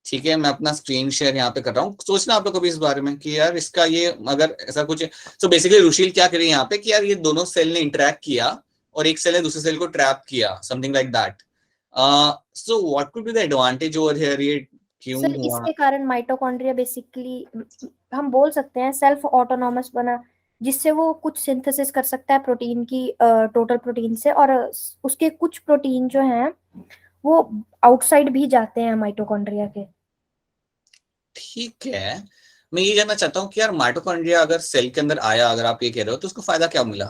ठीक है, मैं अपना स्क्रीन शेयर यहाँ पे कर रहा हूँ। सोचना आप लोग को भी इस बारे में कि यार इसका ये अगर ऐसा कुछ, तो बेसिकली रुशील क्या करे यहाँ पे कि यार ये दोनों सेल ने इंटरेक्ट किया और एक सेल ने दूसरे सेल को ट्रैप किया, something like that. So what could be the advantage over here, ये क्यों सर हुआ? इसके कारण माइटोकॉन्ड्रिया बेसिकली हम बोल सकते हैं सेल्फ ऑटोनॉमस बना, जिससे वो कुछ सिंथेसिस कर सकता है प्रोटीन की, टोटल प्रोटीन से, और उसके कुछ प्रोटीन जो हैं वो आउटसाइड भी जाते हैं माइटोकॉन्ड्रिया के। ठीक है, मैं ये जानना चाहता हूँ कि यार माइटोकॉन्ड्रिया अगर सेल के अंदर आया, अगर आप ये कह रहे हो, तो उसको फायदा क्या मिला?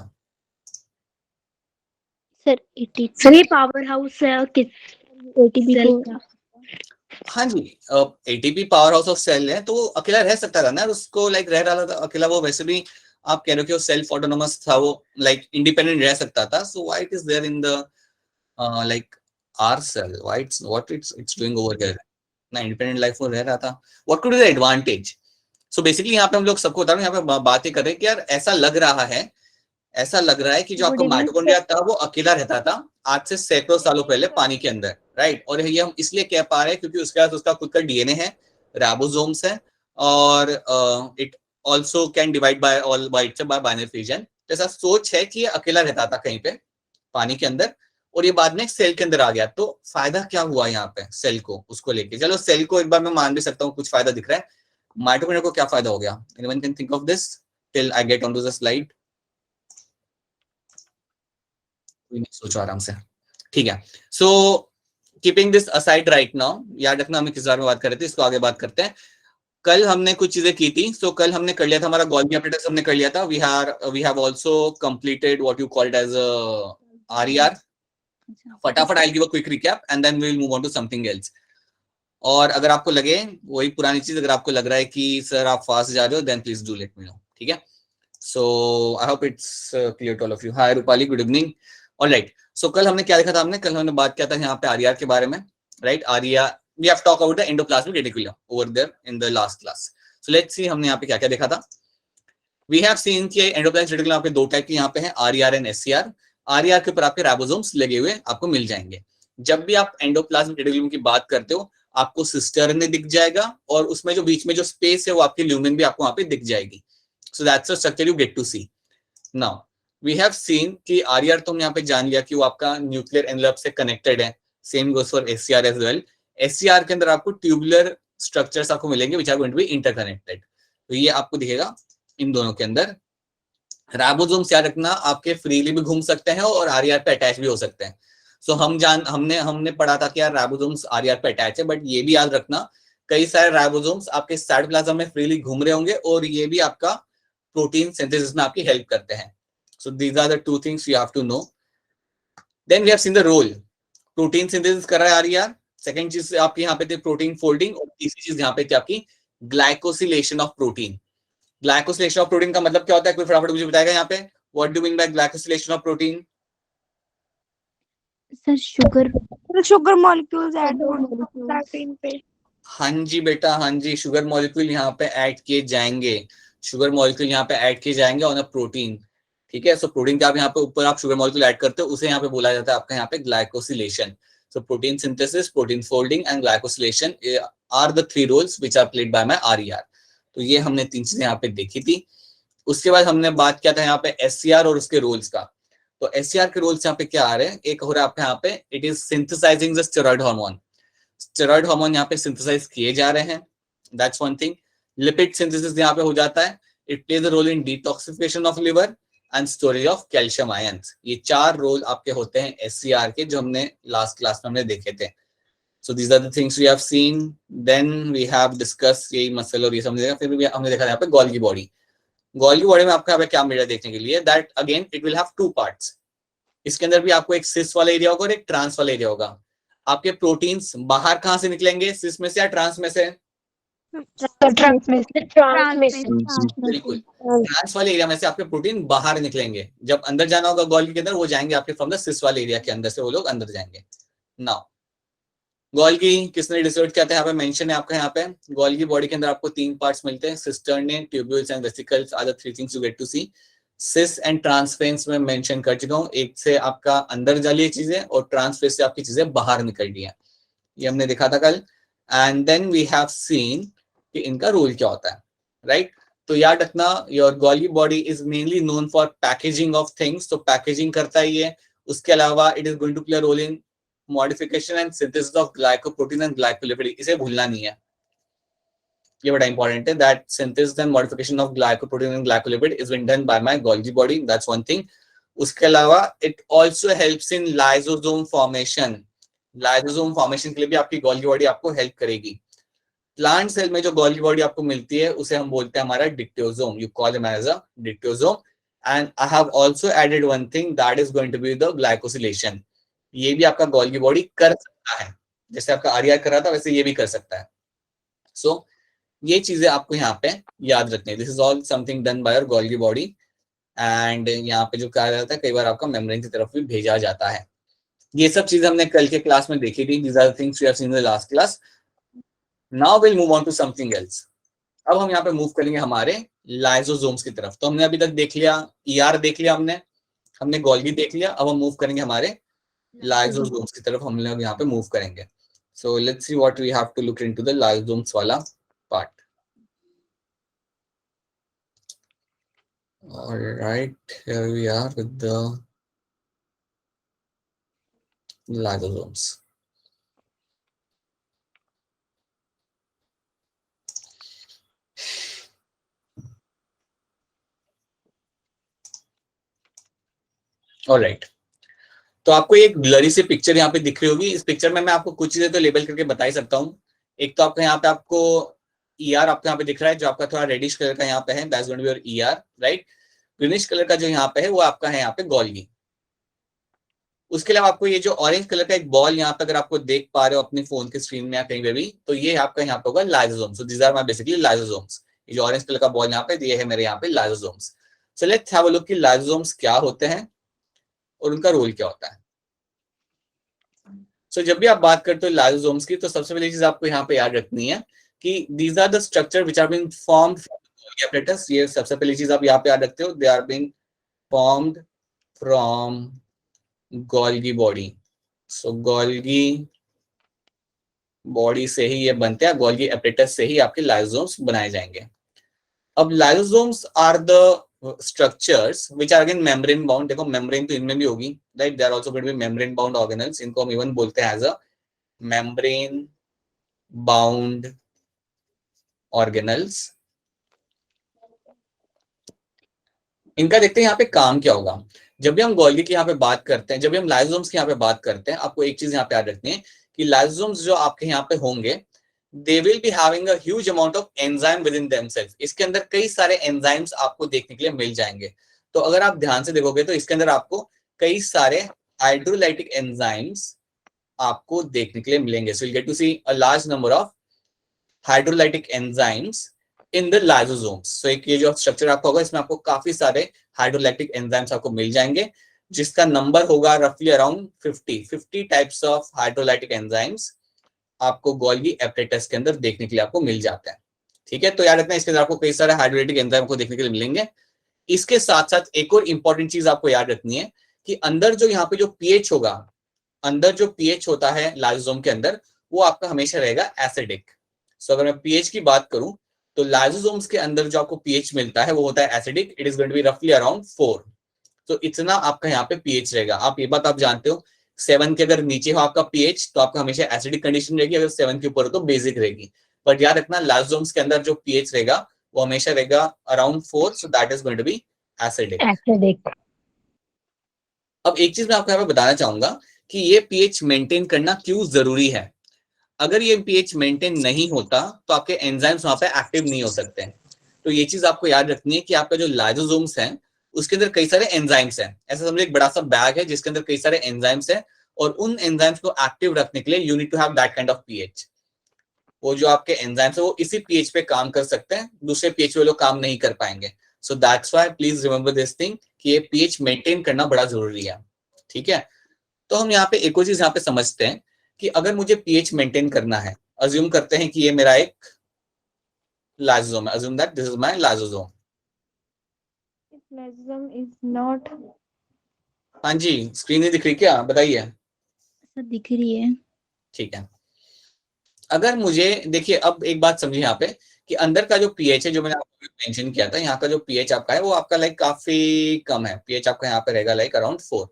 सर एटीपी पावर हाउस है एटीपी को। हाँ जी, ATP power house of cell है, तो वो अकेला रह सकता था ना उसको, लाइक रह रहा था अकेला वो, वैसे भी आप कह रहे हो कि वो सेल्फ ऑटोनोमस था, वो लाइक इंडिपेंडेंट रह सकता था। So why it is there in the like or cell, why it's what it's doing over here? ना इंडिपेंडेंट लाइफ वो रह रहा था, what could be the advantage? So basically यहाँ पे हम लोग सबको बता रहे हैं, यहाँ पे बातें कर रहे हैं कि यार ऐसा लग रहा है, ऐसा लग रहा है कि जो आपका माइटोकॉन्ड्रिया था वो अकेला रहता था आज से सैकड़ों सालों पहले पानी के अंदर, राइट? और ये हम इसलिए कह पा रहे हैं क्योंकि उसके पास उसका खुद का डीएनए है, राइबोसोम्स है, और it also can divide by all bye binary fission. जैसा सोच है कि ये अकेला रहता था कहीं पे पानी के अंदर, और ये बाद में सेल के अंदर आ गया। तो फायदा क्या हुआ यहाँ पे सेल को, उसको लेके चलो सेल को एक बार मैं मान भी सकता हूँ कुछ फायदा दिख रहा है, माइटोकॉन्ड्रिया को क्या फायदा हो गया? Anyone can think of this till I get on to the slide? सोचो आराम से, ठीक है। So keeping this aside right now, याद रखना हमें किस बारे में बात कर रहे थे, इसको आगे बात करते हैं। कल हमने कुछ चीजें की थी, सो कल हमने कर लिया था हमारा गोल्गी ऑपरेटर्स हमने कर लिया था। We have also completed what you called as RER. फटाफट I give a quick recap and then we will move on to something else. और अगर आपको लगे वही पुरानी चीज, अगर आपको लग रहा है कि सर आप फास्ट जा रहे हो, then please do let me know, ठीक है? So I hope it's clear to all of you. Hi Rupali, good evening. Alright, so कल हमने क्या देखा था? कल हमने बात किया था यहाँ पे आरईआर के बारे में, right? RER, we have talk about the endoplasmic reticulum over there in the last class. So let's see हमने यहाँ पे क्या क्या देखा था। वी हैव सीन कि एंडोप्लाज्मिक रेटिकुलम आपके दो टाइप के यहाँ पे हैं, आरईआर एंड एससीआर। आरईआर के ऊपर आपके राइबोसोम्स लगे हुए आपको मिल जाएंगे। जब भी आप एंडोप्लाज्मिक रेटिकुलम की बात करते हो, आपको सिस्टर्न दिख जाएगा, और उसमें जो बीच में जो स्पेस है वो आपकी ल्यूमेन भी आपको वहां पे दिख जाएगी। So that's a structure you get to see. Now we have seen कि आरईआर तो हम यहाँ पे जान लिया कि वो आपका न्यूक्लियर एनवेलप से कनेक्टेड है। Same goes for SER as well. SER के अंदर आपको ट्यूबुलर स्ट्रक्चर्स आपको मिलेंगे which are going to be interconnected. तो ये आपको दिखेगा इन दोनों के अंदर। राइबोसोम्स याद रखना आपके फ्रीली भी घूम सकते हैं और आरईआर पे अटैच भी हो सकते हैं। सो हमने पढ़ा था कि यार राइबोसोम्स आरईआर पे अटैच है, बट ये भी याद रखना कई सारे राइबोसोम्स आपके साइटोप्लाज्म में फ्रीली घूम रहे होंगे, और ये भी आपका प्रोटीन सिंथेसिस में आपकी हेल्प करते हैं। So these are the two things you have to know. Then we have seen the role. Protein synthesis कर रहा है आरईआर। सेकंड चीज आपकी यहाँ पे थी प्रोटीन फोल्डिंग, और तीसरी चीज यहाँ पे थी आपकी glycosylation of protein. Glycosylation of protein का मतलब क्या होता है? कोई फटाफट मुझे बताएगा यहाँ पे, what do mean by glycosylation of protein? Sir sugar molecules add protein पे। हाँ जी बेटा, हाँ जी, शुगर मॉलिक्यूल यहाँ पे ऐड किए जाएंगे। शुगर मॉलिक्यूल यहाँ पे ऐड किए जाएंगे ऑन अ प्रोटीन, ठीक है? सो प्रोटीन का आप यहाँ पे ऊपर आप शुगर मॉलिक्यूल ऐड करते हो, उसे यहाँ पे बोला जाता है आपका यहाँ पे glycosylation. So protein synthesis, protein folding and glycosylation are the three roles which are played by my RER. तो ये हमने तीन चीजें यहाँ पे देखी थी। उसके बाद हमने बात किया था यहाँ पे एससीआर और उसके रोल्स का। तो एससीआर के रोल्स यहाँ पे क्या आ रहे हैं? एक हो रहा है आपके यहाँ पे, it is synthesising the steroid hormone. Steroid hormone यहाँ पे सिंथेसाइज किए जा रहे हैं, that's one thing. Lipid synthesis यहाँ पे हो जाता है। It plays a role in detoxification of liver and storage of calcium ions. ये चार रोल आपके होते हैं एससीआर के, जो हमने लास्ट क्लास में हमने देखे थे। So these are the things we have seen. Then we have discuss यही मसल और ये समझेगा। फिर भी हमने देखा यहाँ पे गोल्गी बॉडी। गोल्गी बॉडी में आपको यहाँ पे क्या मिल रहा है देखने के लिए? That again it will have two parts. इसके अंदर भी आपको एक सिस वाला एरिया होगा और एक ट्रांस वाला एरिया होगा। आपके प्रोटीन्स बाहर कहां से निकलेंगे, सिस में से या ट्रांस में से? बिल्कुल, ट्रांस वाले एरिया में से आपके प्रोटीन बाहर निकलेंगे। जब अंदर जाना होगा गोल्गी के अंदर, वो जाएंगे आपके फ्रॉम द सिस वाले एरिया के अंदर से, वो लोग अंदर जाएंगे। नाउ गोल्गी किसने डिस्कवर किया था? यहाँ पे मेंशन है आपका यहाँ पे। गोल्गी बॉडी के अंदर आपको तीन पार्ट्स मिलते हैं, cisternae, tubules and vesicles are the three things you get to see. Cis and transference में मेंशन कर चुका हूँ। एक से आपका अंदर जा रही चीजें और ट्रांसफेरेंस से आपकी चीजें बाहर निकल रही है, ये हमने देखा था कल। And then we have seen कि इनका रोल क्या होता है, राइट? तो याद रखना, your Golgi body is mainly known for packaging of things, तो पैकेजिंग करता है ये। उसके अलावा it is going to play role in modification and synthesis of glycoprotein and glycolipid, इसे भूलना नहीं है, ये बड़ा इंपॉर्टेंट है, that synthesis and modification of glycoprotein and glycolipid is been done by my Golgi body, that's one thing. उसके अलावा it also helps in lysosome formation, lysosome formation के लिए भी आपकी गोल्गी बॉडी आपको हेल्प करेगी। प्लांट सेल में जो गोल्गी बॉडी आपको मिलती है उसे हम बोलते हैं हमारा dictyosome, you call him as a dictyosome. And I have also added one thing that is going to be the glycosylation, ये भी आपका गोल्गी बॉडी कर सकता है, जैसे आपका आर्या कर रहा था वैसे ये भी कर सकता है। सो ये चीजें आपको यहाँ पे याद रखनी है, this is all something done by your Golgi body. And यहाँ पे जो कहा जाता है कई बार आपका मेम्ब्रेन की तरफ भी भेजा जाता है। ये सब चीजें हमने कल के क्लास में देखी थी, these are things we have seen in the last class. Now will move on to something else. अब हम यहाँ पे मूव करेंगे हमारे लाइसोसोम्स की तरफ। तो हमने अभी तक देख लिया ईआर देख लिया, हमने गोल्गी देख लिया, अब हम मूव करेंगे हमारे लाइसोसोम्स की तरफ, हम लोग यहाँ पे मूव करेंगे। So let's see what we have to look into the lysosomes वाला part. All right, here we are with the lysosomes. All right. तो आपको एक ब्लरी सी पिक्चर यहाँ पे दिख रही होगी। इस पिक्चर में मैं आपको कुछ चीजें तो लेबल करके बता ही सकता हूँ। एक तो आपका यहाँ पे आपको ईआर आपको यहाँ पे दिख रहा है, जो आपका थोड़ा रेडिश कलर का यहाँ पे है, that's going to be your ER, right? Greenish colour का जो यहाँ पे है वो आपका है यहाँ पे गोल्गी। उसके अलावा आपको ये जो ऑरेंज कलर का एक बॉल यहाँ पे अगर आपको देख पा रहे हो अपने फोन के स्क्रीन में या कहीं पे भी, तो ये आपका यहाँ पे होगा lysosomes. So these are my basically lysosomes. ये जो ऑरेंज कलर का बॉल यहाँ पे, ये है मेरे यहाँ पे lysosomes. So let's have a look कि लाइसोसोम्स क्या होते हैं और उनका रोल क्या होता है। सो जब भी आप बात करते हो लाइसोसोम्स की, तो सबसे पहली चीज आपको यहाँ पे याद रखनी है कि these are the structure which are being formed from Golgi apparatus. ये सबसे पहली चीज आप यहाँ पे याद रखते हो, they are being formed from Golgi body. So Golgi body से ही ये बनते हैं, गोल्गी एपरेटस से ही आपके लाइसोसोम्स बनाए जाएंगे। अब lysosomes are the structures which are again membrane bound. देखो मेम्ब्रेन तो इनमें भी होगी, right? They are also going to be membrane bound organelles. इनको हम इवन बोलते हैं as a membrane bound organelles. इनका देखते हैं यहाँ पे काम क्या होगा। जब भी हम गोल्गी की यहाँ पे बात करते हैं, जब भी हम लाइसोसोम्स की यहाँ पे बात करते हैं, आपको एक चीज यहाँ पे याद रखनी है कि लाइसोसोम्स जो आपके यहाँ पे होंगे, they will be having a huge amount of enzyme within themselves। इसके अंदर कई सारे एंजाइम्स आपको देखने के लिए मिल जाएंगे। तो अगर आप ध्यान से देखोगे तो इसके अंदर आपको कई सारे हाइड्रोलाइटिक एंजाइम्स आपको देखने के लिए मिलेंगे। So you'll get to see a large number of hydrolytic enzymes in the lysosomes। So एक ये जो स्ट्रक्चर आपका होगा, इसमें आपको काफी सारे हाइड्रोलाइटिक एंजाइम्स आपको मिल जाएंगे, जिसका नंबर होगा रफली around 50 types of hydrolytic enzymes आपको गोल्गी एपरेटस के अंदर देखने के लिए आपको मिल जाता है। ठीक है, तो याद रखना इसके अंदर आपको कई सारे हाइड्रोलाइटिक एंजाइम को देखने के लिए मिलेंगे। इसके साथ साथ एक और इंपॉर्टेंट चीज आपको याद रखनी है कि अंदर जो यहाँ पे जो पीएच होगा, अंदर जो पीएच होता है लाइसोसोम के अंदर, वो आपका हमेशा रहेगा एसिडिक। सो अगर मैं पीएच की बात करूं तो लाइसोसोम्स के अंदर जो आपको पीएच मिलता है वो होता है acidic. It is going to be रफली अराउंड 4। तो इतना आपका यहाँ पे पीएच रहेगा। आप ये बात आप जानते हो, 7 के अगर नीचे हो आपका पीएच तो आपका हमेशा एसिडिक कंडीशन रहेगी, अगर 7 के ऊपर हो तो बेसिक रहेगी। बट याद रखना लाइसोसोम्स के अंदर जो पीएच रहेगा वो हमेशा रहेगा around 4, so that is going to be acidic. अब एक चीज मैं आपको यहाँ पे बताना चाहूंगा कि ये पीएच मेंटेन करना क्यों जरूरी है। अगर ये पीएच मेंटेन नहीं होता तो आपके एंजाइम्स वहां पे एक्टिव नहीं हो सकते। तो ये चीज आपको याद रखनी है कि आपका जो लाइसोसोम्स है उसके अंदर कई सारे एंजाइम्स हैं। ऐसा समझो एक बड़ा सा बैग है जिसके अंदर कई सारे एंजाइम्स हैं, और उन एंजाइम्स को एक्टिव रखने के लिए you need to have that kind of pH. वो जो आपके एंजाइम्स है वो इसी पीएच पे काम कर सकते हैं, दूसरे पीएच पे लोग काम नहीं कर पाएंगे। So that's why please remember this thing कि ये पीएच मेंटेन करना बड़ा जरूरी है। ठीक है, तो हम यहाँ पे एक और चीज यहाँ पे समझते हैं कि अगर मुझे पीएच मेंटेन करना है, अज्यूम करते हैं कि ये मेरा एक लाइसोसोम है, assume that this is my lysosome. Lysosome is not हाँ जी, स्क्रीन नहीं दिख रही क्या, बताइए। दिख रही है। ठीक है, अगर मुझे देखिए, अब एक बात समझिए यहाँ पे कि अंदर का जो पीएच है, जो मैंने आपको मेंशन किया था, यहाँ का जो पीएच आपका है वो आपका लाइक काफी कम है। पीएच आपका यहाँ पे रहेगा लाइक अराउंड 4।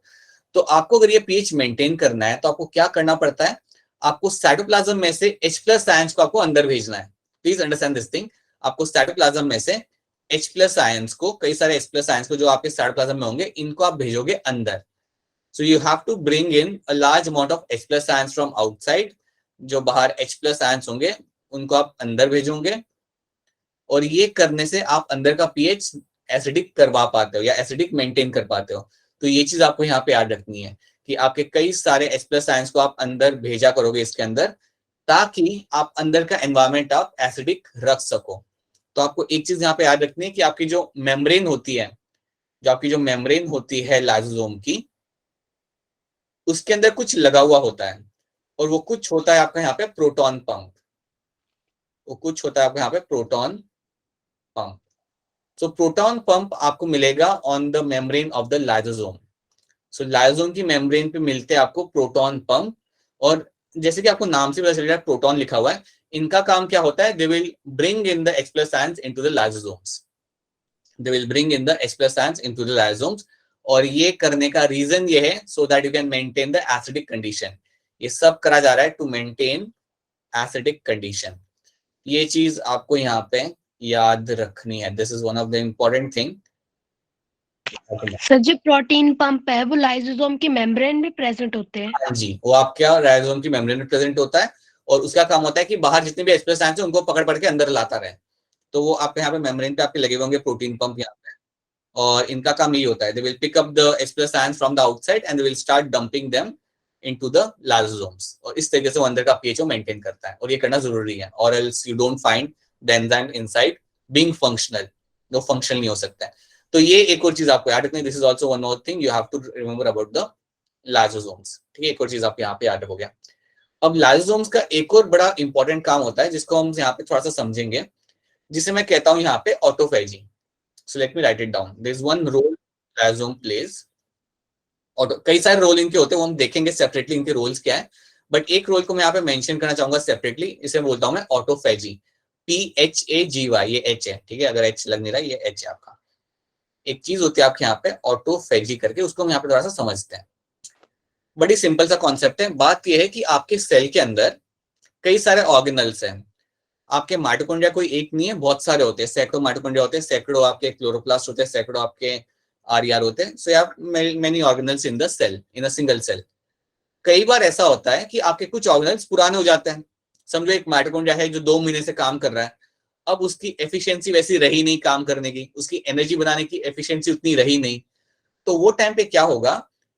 तो आपको अगर ये पीएच मेंटेन करना है तो आपको क्या करना पड़ता है, आपको साइटोप्लाज्म में से H+ आयंस को आपको अंदर भेजना है। Please understand this thing. आपको साइटोप्लाज्म में से H+ आयंस को, कई सारे H+ आयंस को जो आपके साइटोप्लाज्म में होंगे, इनको आप भेजोगे अंदर। So you have to bring in a large amount of H+ ions from outside. जो बाहर H+ आयंस होंगे उनको आप अंदर भेजोगे, और ये करने से आप अंदर का पीएच एसिडिक करवा पाते हो या एसिडिक मेंटेन कर पाते हो। तो ये चीज आपको यहाँ पे याद रखनी है कि आपके कई सारे H+ आयंस को आप अंदर भेजा करोगे इसके अंदर, ताकि आप अंदर का एनवायरमेंट आप एसिडिक रख सको। तो आपको एक चीज यहाँ पे याद रखनी है कि आपकी जो मेम्ब्रेन होती है, जो आपकी जो मेम्ब्रेन होती है लाइसोसोम की, उसके अंदर कुछ लगा हुआ होता है, और वो कुछ होता है आपका यहाँ पे प्रोटॉन पंप। वो कुछ होता है आपका यहाँ पे प्रोटॉन पंप। सो प्रोटॉन पंप आपको मिलेगा on the membrane of the lysosome. So lysosome की मेम्ब्रेन पे मिलते हैं आपको प्रोटॉन पंप। और जैसे कि आपको नाम से पता चल रहा है प्रोटॉन लिखा हुआ है, इनका काम क्या होता है, they will bring in the H+ ions into the lysosomes. They will bring in the H+ ions into the lysosomes. और ये करने का रीजन ये है so that you can maintain the acidic condition. ये सब करा जा रहा है टू मेंटेन एसिडिक कंडीशन। ये चीज आपको यहाँ पे याद रखनी है। This is one of the important thing. Sir जो प्रोटीन पंप है वो लाइसोसोम की मेम्ब्रेन में प्रेजेंट होते हैं। हाँ जी, वो आपका राइबोसोम की मेम्ब्रेन में प्रेजेंट होता है, और उसका काम होता है कि बाहर जितने भी H+ आयंस हैं उनको पकड़ पकड़ के अंदर लाता रहे। तो वो आपके यहाँ पे मेम्ब्रेन पे आपके लगे होंगे प्रोटीन पंप यहाँ पे, और इनका काम यही होता है, they will pick up the H+ ions from the outside and they will start dumping them into the lysosomes. और इस तरीके से वो अंदर का पीएच मेंटेन करता है, और ये करना जरूरी है, और else you don't find the enzyme inside being functional. वो फंक्शनल नहीं हो सकता है। तो ये एक और चीज आपको याद रखनी है। This is also one more thing you have to remember about the lysosomes. ठीक है, एक और चीज आप यहाँ पे याद रखोगे। अब लाइसोसोम्स का एक और बड़ा इंपॉर्टेंट काम होता है जिसको हम यहाँ पे थोड़ा सा समझेंगे, जिसे मैं कहता हूँ यहाँ पे autophagy. So let me write it down. There is one role lysosome plays. और कई सारे रोल इनके होते हैं, वो हम देखेंगे सेपरेटली इनके रोल्स क्या है। बट एक रोल को मैं यहाँ पे मेंशन करना चाहूंगा सेपरेटली, इसे बोलता हूँ मैं ऑटोफेजी। PHAGY, ये H है, ठीक है, अगर H लग नहीं रहा ये H है आपका। एक चीज होती है आपके यहाँ पे ऑटोफेजी करके, उसको हम यहाँ पे थोड़ा सा समझते हैं। बड़ी सिंपल सा कॉन्सेप्ट है। बात यह है कि आपके सेल के अंदर कई सारे ऑर्गेनल्स हैं। आपके माइटोकॉन्ड्रिया कोई एक नहीं है, बहुत सारे होते हैं, सैकड़ों माइटोकॉन्ड्रिया होते हैं, सैकड़ों आपके क्लोरोप्लास्ट होते हैं, सैकड़ों आपके RER होते हैं। सो आप many organelles in the cell, in a single cell. कई बार ऐसा होता है कि आपके कुछ ऑर्गेनल्स पुराने हो जाते हैं। समझो एक माइटोकॉन्ड्रिया है जो 2 महीने से काम कर रहा है, अब उसकी एफिशिएंसी वैसी रही नहीं काम करने की, उसकी एनर्जी बनाने की एफिशिएंसी उतनी रही नहीं। तो वो टाइम पे क्या होगा,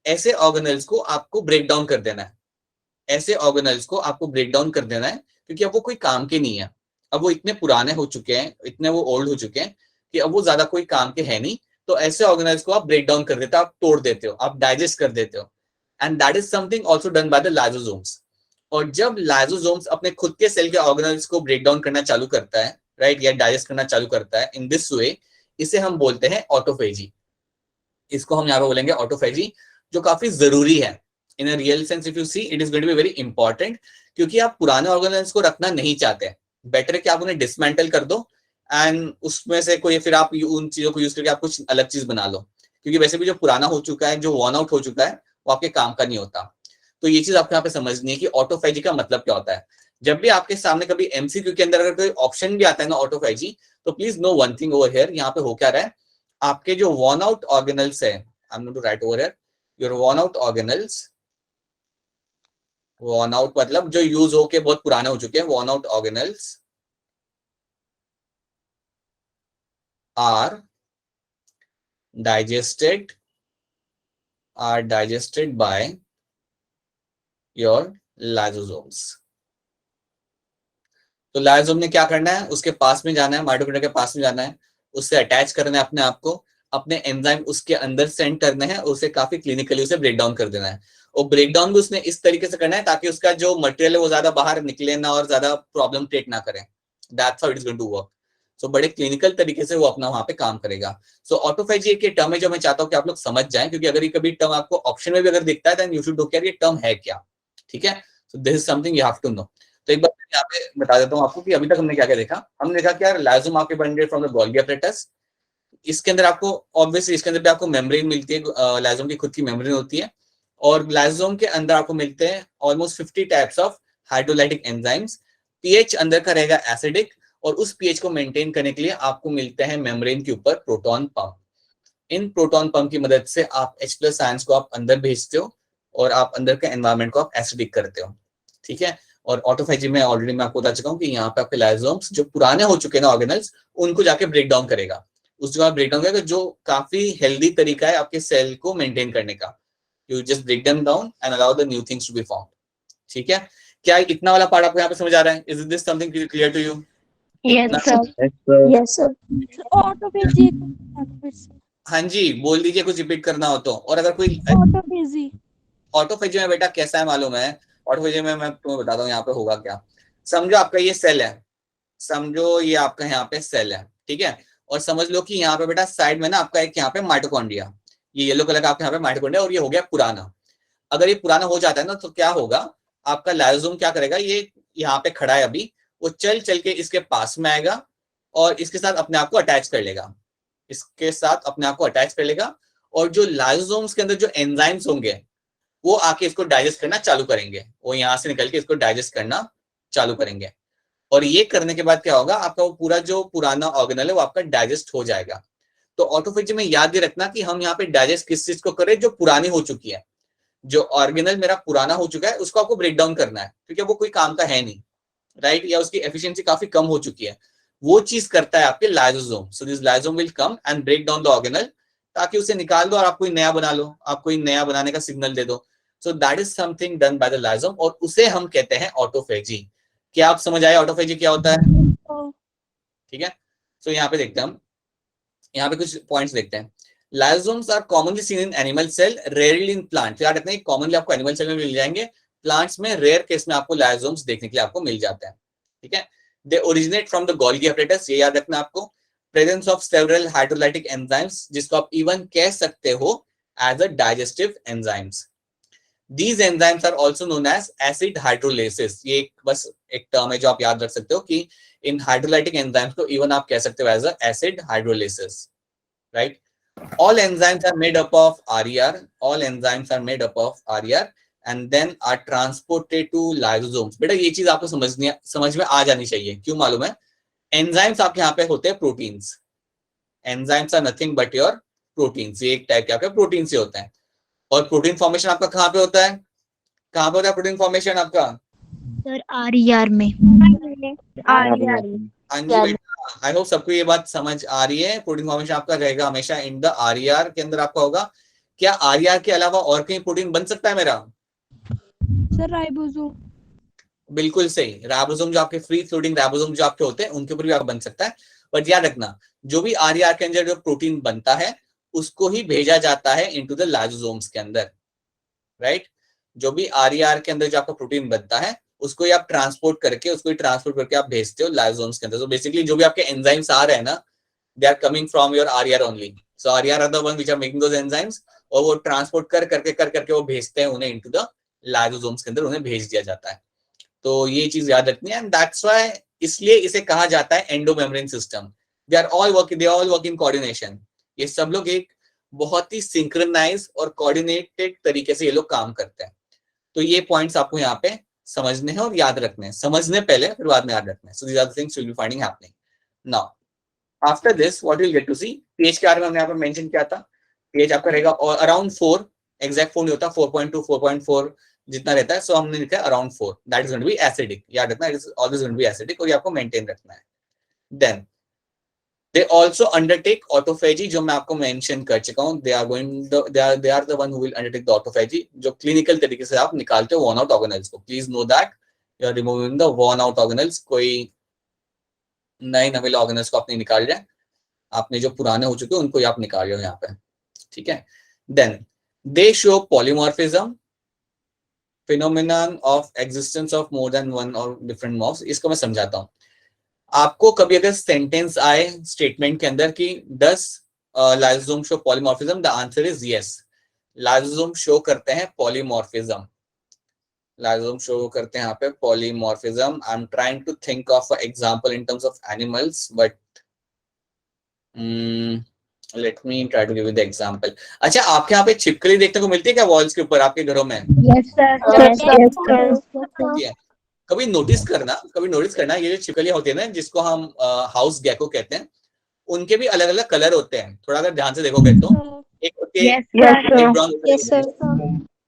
ऐसे ऑर्गेनल्स को आपको ब्रेक डाउन कर देना है। ऐसे ऑर्गेनल्स को आपको ब्रेक डाउन कर देना है, क्योंकि अब वो कोई काम के नहीं है। अब वो इतने पुराने हो चुके हैं, इतने वो ओल्ड हो चुके हैं कि अब वो ज्यादा कोई काम के है नहीं। तो ऐसे ऑर्गेनल्स को आप ब्रेक डाउन कर देते हो, आप तोड़ देते हो, आप डाइजेस्ट कर देते हो। And that is something also done by the lysosomes. और जब लाइसोसोम्स अपने खुद के सेल के ऑर्गेनल्स को ब्रेक डाउन करना चालू करता है, राइट, या डाइजेस्ट करना चालू करता है इन दिस वे, इसे हम बोलते हैं ऑटोफेजी। इसको हम यहाँ पे बोलेंगे ऑटोफेजी, जो काफी जरूरी है। In a real sense if you see, it is going to be very important, क्योंकि आप पुराने ऑर्गेनल्स को रखना नहीं चाहते। बेटर है कि आप उन्हें डिसमेंटल कर दो, एंड उसमें से कोई फिर आप उन चीजों को यूज करके आप कुछ अलग चीज बना लो। क्योंकि वैसे भी जो पुराना हो चुका है, जो वॉर्न आउट हो चुका है, वो आपके काम का नहीं होता। तो ये चीज आपको यहाँ पे समझनी है कि ऑटोफेजी का मतलब क्या होता है। जब भी आपके सामने कभी MCQ के अंदर अगर कोई ऑप्शन भी आता है ना ऑटोफेजी, तो please know one thing over here. यहाँ पे हो क्या रहा है, आपके जो वॉर्न आउट ऑर्गेनल्स है, I am going to write over here, your worn out organelles, worn out मतलब जो यूज होके बहुत पुराने हो चुके हैं, worn out organelles are digested by your lysosomes। तो लाइसोसोम ने क्या करना है, उसके पास में जाना है, माइटोकॉन्ड्रिया के पास में जाना है, उससे अटैच करना है अपने आप को, अपने एंजाइम उसके अंदर सेंड करने हैं, उसे काफी क्लिनिकली उसे ब्रेक डाउन कर देना है। और ब्रेक डाउन भी उसने इस तरीके से करना है ताकि उसका जो मटेरियल है वो ज्यादा बाहर निकले ना और ज्यादा प्रॉब्लम क्रिएट ना करे। That's how it is going to work. So बड़े क्लिनिकल तरीके से वो अपना वहां पे काम करेगा। सो ऑटोफेजी एक टर्म है जो मैं चाहता हूँ कि आप लोग समझ जाएं, क्योंकि अगर ये कभी टर्म आपको ऑप्शन में भी अगर दिखता है देन यू शुड नो कि ये टर्म है क्या। ठीक है, so this is something you have to know. तो एक बार यहाँ पे बता देता हूँ आपको कि अभी तक हमने क्या क्या देखा। हमने देखा कि यार लाइसोसोम आपके बन रहे फ्रॉम द गोल्गी एपरेटस। इसके अंदर आपको ऑब्वियसली इसके अंदर भी आपको मेम्ब्रेन मिलती है, लाइसोसोम की खुद की मेम्ब्रेन होती है। और लाइसोसोम के अंदर आपको मिलते हैं almost 50 types of hydrolytic enzymes. PH अंदर का रहेगा एसिडिक, और उस पीएच को मेंटेन करने के लिए आपको मिलते हैं मेम्ब्रेन के ऊपर प्रोटॉन पंप। इन प्रोटॉन पंप की मदद से आप H+ आयंस को आप अंदर भेजते हो और आप अंदर के एनवायरनमेंट को आप एसिडिक करते हो। ठीक है। और ऑटोफेजी में ऑलरेडी मैं आपको बता चुका हूँ कि यहाँ पे आपके लाइसोसोम्स जो पुराने हो चुके हैं ना ऑर्गेनल्स, उनको जाके ब्रेक डाउन करेगा। उस जगह ब्रेक डाउन करेगा, जो काफी हेल्दी तरीका है आपके सेल को मेंटेन करने का। You just break them down and allow the new things to be form. ठीक है। क्या इतना वाला पार्ट आपको यहाँ पे समझ आ रहा है? Is this something clear to you? Yes sir. Yes sir. Autophagy हाँ जी, बोल दीजिए कुछ रिपीट करना हो तो। और अगर कोई ऑटोफेजी ऑटोफेजी में बेटा कैसा है मालूम है? ऑटोफेजी में मैं तुम्हें बताता हूँ यहाँ पे होगा क्या। समझो आपका ये सेल है, समझो ये आपका यहाँ पे सेल है, ठीक है। और समझ लो कि यहाँ पे बेटा साइड में ना आपका एक यहाँ पे माइटोकॉन्ड्रिया, ये येलो कलर का आपका यहाँ पे माइटोकॉन्ड्रिया, और ये हो गया पुराना। अगर ये पुराना हो जाता है ना तो क्या होगा, आपका लाइसोसोम क्या करेगा, ये यहाँ पे खड़ा है अभी, वो चल चल के इसके पास में आएगा और इसके साथ अपने आप को अटैच कर लेगा, इसके साथ अपने आप को अटैच कर लेगा। और जो लाइसोसोम्स के अंदर जो एंजाइम्स होंगे वो आके इसको डाइजेस्ट करना चालू करेंगे, वो यहाँ से निकल के इसको डाइजेस्ट करना चालू करेंगे। और ये करने के बाद क्या होगा, आपका वो पूरा जो पुराना ऑर्गेनल है वो आपका डाइजेस्ट हो जाएगा। तो ऑटोफेजी में याद ये रखना कि हम यहाँ पे डाइजेस्ट किस चीज को करें, जो पुरानी हो चुकी है। जो ऑर्गेनल मेरा पुराना हो चुका है उसको आपको ब्रेक डाउन करना है, क्योंकि वो कोई काम का है नहीं, राइट, या उसकी एफिशिएंसी काफी कम हो चुकी है। वो चीज करता है आपके lysosome. So this lysosome will come and break down the organelle, ताकि उसे निकाल दो और आप कोई नया बना लो, आप कोई नया बनाने का सिग्नल दे दो। सो that is something done by the lysosome, और उसे हम कहते हैं ऑटोफेजी। क्या आप समझ आए ऑटोफेजी क्या होता है? ठीक है। सो यहाँ पे देखते हैं हम, यहाँ पे कुछ पॉइंट्स देखते हैं। Lysosomes are commonly seen in animal cell, rarely in plant. याद रखना, कॉमनली आपको एनिमल सेल में मिल जाएंगे, प्लांट्स में रेयर केस में आपको लाइसोसोम्स देखने के लिए आपको मिल जाते हैं। ठीक है। They originate from the Golgi apparatus, ये याद रखना आपको। Presence of several hydrolytic enzymes, जिसको आप इवन कह सकते हो as a digestive enzymes. These enzymes are also known as acid hydrolases. ये बस एक टर्म है जो आप याद रख सकते हो कि इन हाइड्रोलाइटिक एंजाइम्स को इवन आप कह सकते हो as acid hydrolases, right. All enzymes are made up of RER. All enzymes are made up of RER and then are transported to lysosomes. बेटा ये चीज आपको समझ में आ जानी चाहिए। क्यों मालूम है? एंजाइम्स आपके यहाँ पे होते हैं proteins. Enzymes are nothing but your proteins. ये एक टाइप के आपके प्रोटीन से होते हैं। और प्रोटीन फॉर्मेशन आपका कहाँ पे होता है? कहाँ पे होता है प्रोटीन फॉर्मेशन आपका? सर RER में। हाँ जी बेटा, आई होप सबको ये बात समझ आ रही है। प्रोटीन फॉर्मेशन आपका रहेगा हमेशा इन द RER के अंदर आपका होगा। क्या RER के अलावा और कहीं प्रोटीन बन सकता है मेरा? Sir ribosome. बिल्कुल सही, राइबोसोम जो आपके फ्री फ्लोटिंग राइबोसोम जो आपके होते हैं उनके ऊपर भी आप बन सकता है। बट याद रखना, जो भी RER के अंदर जो प्रोटीन बनता है उसको ही भेजा जाता है इनटू द लाइसोसोम्स के अंदर, राइट। जो भी RER के अंदर जो आपका प्रोटीन बनता है उसको ही आप ट्रांसपोर्ट करके आप भेजते हो लाइसोसोम्स के अंदर। तो बेसिकली जो भी आपके एंजाइम्स आ रहे हैं ना, they are coming from your RER only. So RER are the one which are making those enzymes, और वो ट्रांसपोर्ट कर करके वो भेजते हैं उन्हें इनटू द लाइसोसोम्स के अंदर, उन्हें भेज दिया जाता है। तो ये चीज याद रखनी है, एंड दैट्स व्हाई इसलिए इसे कहा जाता है endomembrane system. They all work in coordination. ये सब लोग एक बहुत ही सिंक्रोनाइज और कोऑर्डिनेटेड तरीके से ये लोग काम करते हैं। तो ये पॉइंट्स आपको यहाँ पे समझने हैं और याद रखने हैं। समझने पहले फिर बाद में याद रखने हैं। So these are the things you will be finding happening now. After this what you will get to see, pH के बारे में हमने यहाँ पे मेंशन किया था। पीएच आपका रहेगा और अराउंड 4, एग्जैक्ट 4 नहीं होता, 4.2 4.4 जितना रहता है। सो हमने लिखा है around 4, that is going to be acidic. याद रखना, it is always going to be acidic, और ये आपको मेंटेन रखना है। Then they also undertake autophagy, जो मैं आपको मेंशन कर चुका हूं। they are the one who will undertake the autophagy, जो क्लिनिकल तरीके से आप निकालते हो worn out organelles को। Please know that you are removing the worn out organelles। कोई नए नवेले ऑर्गेनल्स को आप नहीं निकाल रहे हैं, आपने जो पुराने हो चुके हैं उनको आप निकाल रहे हो यहाँ पे, ठीक है। Then they show polymorphism, phenomenon of existence of more than one or different morphs। इसको मैं समझाता हूँ आपको। कभी अगर सेंटेंस आए स्टेटमेंट के अंदर कि 10 lysosome show polymorphism, the answer is yes. Lysosome show करते हैं पॉलीमॉर्फिज्म। लाइसोसोम शो करते हैं यहाँ पे polymorphism. I am trying to think of example in terms of animals, but let me try to give you the example. अच्छा, आपके यहाँ पे छिपकली देखने को मिलती है क्या वॉल्स के ऊपर आपके घरों में? Yes sir. कभी नोटिस करना ये जो छिपकलियां होती है ना, जिसको हम हाउस गेको कहते हैं, उनके भी अलग अलग कलर होते हैं. थोड़ा अगर ध्यान से देखोगे तो एक होती है लाइट ब्राउन,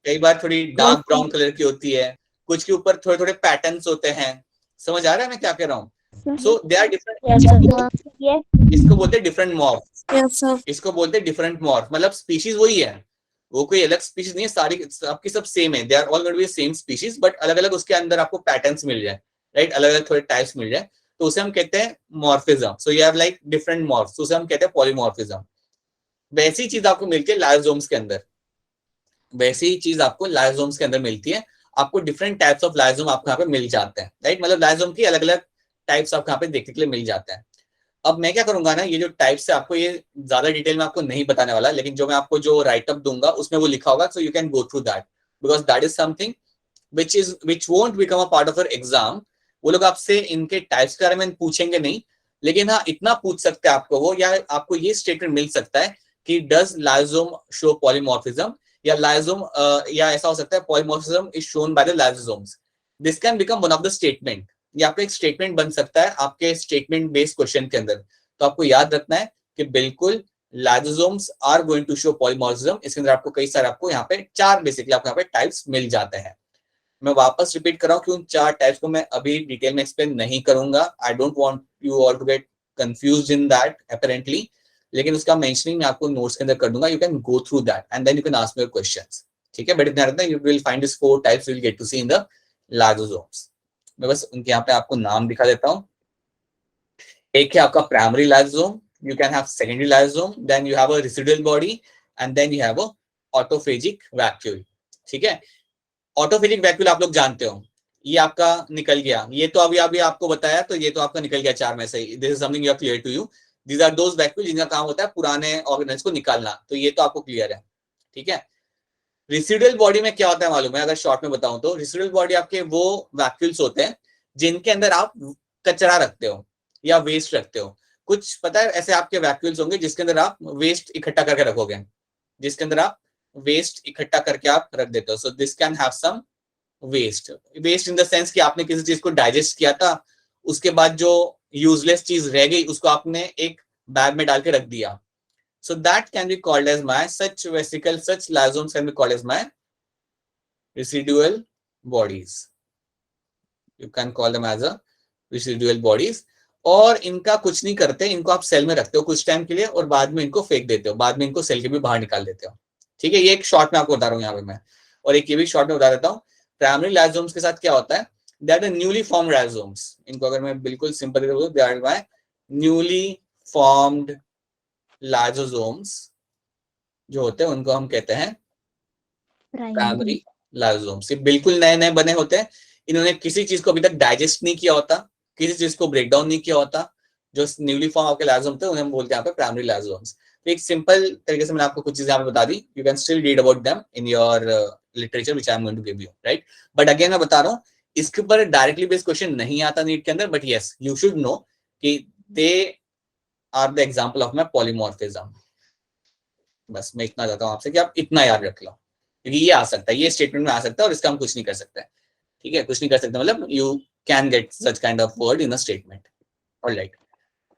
कई बार थोड़ी डार्क ब्राउन कलर की होती है, कुछ के ऊपर थोड़े थोड़े पैटर्न्स होते हैं. समझ आ रहा है मैं क्या कह रहा हूँ? सो दे आर डिफरेंट. इसको बोलते हैं डिफरेंट मॉर्फ. इसको बोलते हैं डिफरेंट मॉर्फ. मतलब स्पीशीज वही है, वो कोई अलग स्पीशीज नहीं है, सारी आपकी सब सेम है. They are all going to be same species, but अलग अलग उसके अंदर आपको पैटर्न्स मिल जाए, राइट? अलग अलग थोड़े टाइप्स मिल जाए, तो उसे हम कहते हैं morphism. So you have like different morphs, उसे हम कहते हैं पॉलीमॉर्फिज्म. वैसी चीज आपको मिलती है लाइसोसोम्स के अंदर. वैसी चीज आपको लाइसोसोम्स के अंदर मिलती है. आपको डिफरेंट टाइप्स ऑफ लाइसोसोम आपको यहाँ पे मिल जाते हैं, राइट? मतलब लाइसोसोम की अलग अलग टाइप्स आपको यहाँ पे देखने के लिए मिल जाते हैं. अब मैं क्या करूंगा ना, ये जो टाइप्स है आपको ये ज्यादा डिटेल में आपको नहीं बताने वाला, लेकिन जो मैं आपको जो राइट अप दूंगा उसमें वो लिखा होगा. So you can go through that, because that is something which won't become a part of your exam. वो लोग आपसे इनके टाइप्स के बारे में पूछेंगे नहीं, लेकिन हाँ इतना पूछ सकते हैं आपको वो, या आपको ये स्टेटमेंट मिल सकता है कि डज लाइसोसोम शो पॉलीमॉर्फिज्म, या लाइसोसोम या ऐसा हो सकता है polymorphism is shown by the lysosomes. This can become one of the statement. ये आपका एक स्टेटमेंट बन सकता है आपके स्टेटमेंट बेस्ड क्वेश्चन के अंदर. तो आपको याद रखना है कि बिल्कुल lysosomes are going to show polymorphism. इसके अंदर आपको कई सारे आपको यहाँ पे 4 बेसिकली आपको यहाँ पे टाइप्स मिल जाते हैं. मैं वापस रिपीट कर रहा हूँ कि उन 4 टाइप्स को मैं अभी डिटेल में एक्सप्लेन नहीं करूंगा. I don't want you all to get confused in that apparently, लेकिन उसका मेंशनिंग मैं आपको नोट्स के अंदर कर दूंगा. You can go through that and then you can ask me your questions. ठीक है, बट ध्यान रखना, you will find this 4 types you will get to see in the lysosomes. मैं बस उनके यहाँ पे आपको नाम दिखा देता हूँ. एक है आपका primary lysosome, you can have secondary lysosome, then you have a residual body, and then you have a autophagic vacuole. ठीक है, ऑटोफेजिक वैक्यूल आप लोग जानते हो, ये आपका निकल गया. ये तो अभी आपको बताया, तो ये तो आपका निकल गया 4 में से. This is something you are clear to you. These are those vacuole जिनका काम होता है पुराने ऑर्गेनेल्स को निकालना. तो ये तो आपको क्लियर है. ठीक है, रेसिडुअल बॉडी में क्या होता है मालूम है? अगर शॉर्ट में बताऊं तो रेसिडुअल बॉडी आपके वो वैक्यूल्स होते हैं जिनके अंदर आप कचरा रखते हो या वेस्ट रखते हो. कुछ पता है ऐसे आपके वैक्यूल्स होंगे जिसके अंदर आप वेस्ट इकट्ठा करके रखोगे, जिसके अंदर आप वेस्ट इकट्ठा करके आप रख देते हो. So this can have some waste in the sense कि आपने किसी चीज को डाइजेस्ट किया था, उसके बाद जो यूजलेस चीज रह गई उसको आपने एक बैग में डाल के रख दिया. So that can be called as my such vesicle, such lysosomes can be called as my residual bodies. You can call them as a residual bodies. और इनका कुछ नहीं करते, इनको आप सेल में रखते हो कुछ टाइम के लिए और बाद में इनको फेंक देते हो, बाद में इनको सेल के भी बाहर निकाल देते हो. ठीक है, ये एक शॉर्ट में आपको बता रहा हूँ यहाँ पे मैं, और एक ये भी शॉर्ट में बता देता हूँ. प्राइमरी लाइसोसोम्स के साथ क्या होता है? They are the newly formed lysosomes. इनको अगर मैं बिल्कुल सिंपल करूँ, they are my newly formed lysosomes. जो होते हैं उनको हम कहते हैं प्राइमरी लाइसोसोम्स. ये बिल्कुल नए नए बने होते हैं. इन्होंने किसी चीज को अभी तक डाइजेस्ट नहीं किया होता, किसी चीज को ब्रेक डाउन नहीं किया होता. जो न्यूली फॉर्म आपके लाइसोसोम थे उन्हें हम बोलते हैं यहाँ पे प्राइमरी लाइसोसोम्स. तो एक सिंपल तरीके से मैंने आपको कुछ चीजें यहाँ पे बता दी. You can still read about them in your literature which I am going to give you, right? But again मैं बता रहा हूँ, इसके ऊपर डायरेक्टली बेस्ड क्वेश्चन नहीं आता नीट के अंदर, but yes you should know कि they are the example of my polymorphism. बस मैं इतना चाहता हूँ आपसे कि आप इतना याद रख लो, क्योंकि ये आ सकता है, ये स्टेटमेंट में आ सकता है और इसका हम कुछ नहीं कर सकते. ठीक है, कुछ नहीं कर सकते मतलब you can get such kind of word in a statement. Alright,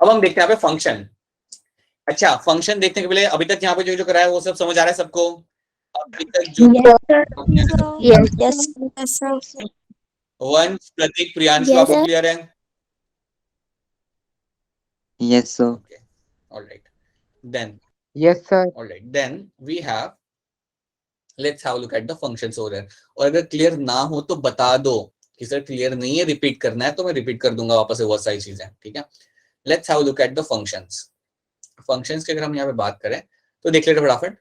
अब हम देखते हैं यहाँ पे फंक्शन. अच्छा, फंक्शन देखने के पहले अभी तक यहाँ पे जो कराया है वो सब समझ आ रहा है सबको? अभी तक जो वंश, प्रतीक, प्रियांश आपको क्लियर है? Yes, sir. Okay. All right. Then. Yes, sir. All right. Then we have. Let's have a look at the functions over there. और अगर क्लियर ना हो तो बता दो कि सर क्लियर नहीं है, रिपीट करना है, तो मैं रिपीट कर दूंगा वापस से बहुत सारी चीजें. ठीक है, let's have a look at the functions. Functions की अगर हम यहाँ पे बात करें तो देख लेते फटाफट.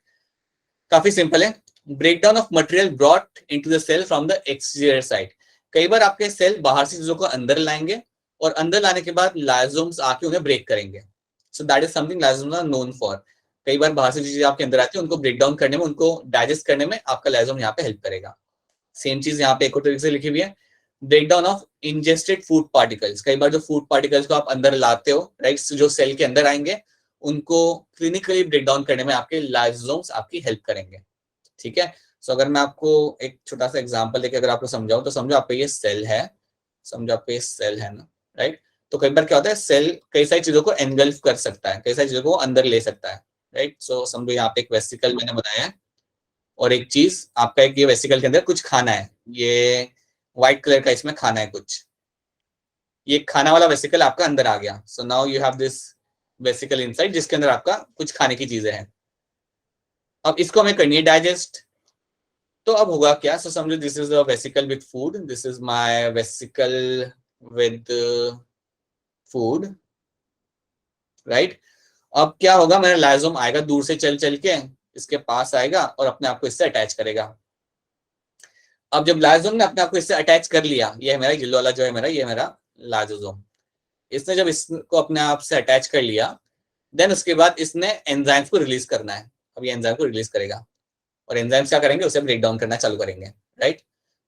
काफी सिंपल है. Breakdown of material brought into the cell from the exterior side. कई बार आपके सेल बाहर से चीजों को अंदर लाएंगे और अंदर लाने के बाद लाइसोसोम्स आके उन्हें ब्रेक करेंगे. So that is something lysosomes are known for. कई बार बाहर से चीजें आपके अंदर आती है, उनको ब्रेक डाउन करने में, उनको डाइजेस्ट करने में आपका लाइसोसोम यहाँ पे हेल्प करेगा. सेम चीज यहाँ पे एक और तरीके से लिखी हुई है, break down of ingested food particles. कई बार जो फूड पार्टिकल्स को आप अंदर लाते हो, राइट, जो सेल के अंदर आएंगे उनको क्लिनिकली ब्रेक डाउन करने में आपके लाइसोसोम्स आपकी हेल्प करेंगे। ठीक है, सो अगर मैं आपको एक छोटा सा एग्जांपल देके अगर आपको समझाऊं तो समझो आपका ये सेल है, समझो आपका ये सेल है ना, राइट। तो कई बार क्या होता है, सेल कई सारी चीजों को एनगल्फ कर सकता है, कई सारी चीजों को अंदर ले सकता है, राइट। सो समझो यहाँ पे एक वेसिकल मैंने बनाया है और एक चीज आपका एक ये वेसिकल के अंदर कुछ खाना है, ये व्हाइट कलर का इसमें खाना है कुछ, ये खाना वाला वेसिकल आपका अंदर आ गया। So now you have this vesicle inside जिसके अंदर आपका कुछ खाने की चीजें हैं। अब इसको हमें करनी है डाइजेस्ट। तो अब होगा क्या, सो समझो this is a vesicle with food, this is my vesicle with food, right. अब क्या होगा, मेरा लाइसोम आएगा दूर से चल चल के इसके पास आएगा और अपने आप को इससे अटैच करेगा। अब जब लाइसोम ने अपने आप को इससे अटैच कर लिया, ये है मेरा येलो वाला जो है मेरा, ये मेरा लाइसोसोम, इसने जब इसको अपने आप से अटैच कर लिया, देन उसके बाद इसने एंजाइम्स को रिलीज करना है। अब ये एंजाइम को रिलीज करेगा और एंजाइम्स क्या करेंगे, उसे ब्रेक डाउन करना चालू करेंगे, राइट।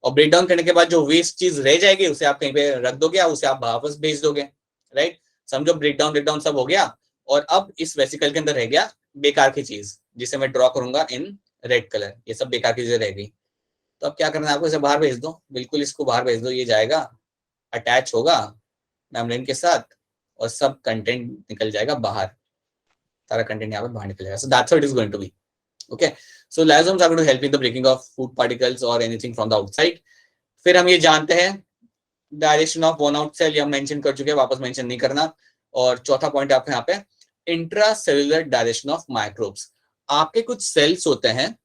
और ब्रेक डाउन करने के बाद जो वेस्ट चीज रह जाएगी उसे आप कहीं पे रख दोगे या उसे आप वापस भेज दोगे, राइट। समझो ब्रेक डाउन सब हो गया और अब इस वेसिकल के अंदर रह गया बेकार की चीज जिसे मैं ड्रॉ करूंगा इन रेड कलर, ये सब बेकार की चीजें रहेगी। तो अब क्या करना है आपको, इसे बाहर भेज दो, बिल्कुल इसको बाहर भेज दो, ये जाएगा अटैच होगा मेम्ब्रेन के साथ और सब कंटेंट निकल जाएगा बाहर, सारा कंटेंट यहाँ पे बाहर निकल जाएगा। So that's what it is going to be, okay. So lysosomes are going to help in the breaking of food particles और एनीथिंग फ्रॉम द आउटसाइड। फिर हम ये जानते हैं direction of bone out cell, ये हम मेंशन कर चुके हैं, वापस मेंशन नहीं करना। और चौथा पॉइंट आपके यहाँ पे इंट्रासेलुलर डायरेक्शन ऑफ माइक्रोब्स। आपके कुछ सेल्स होते हैं,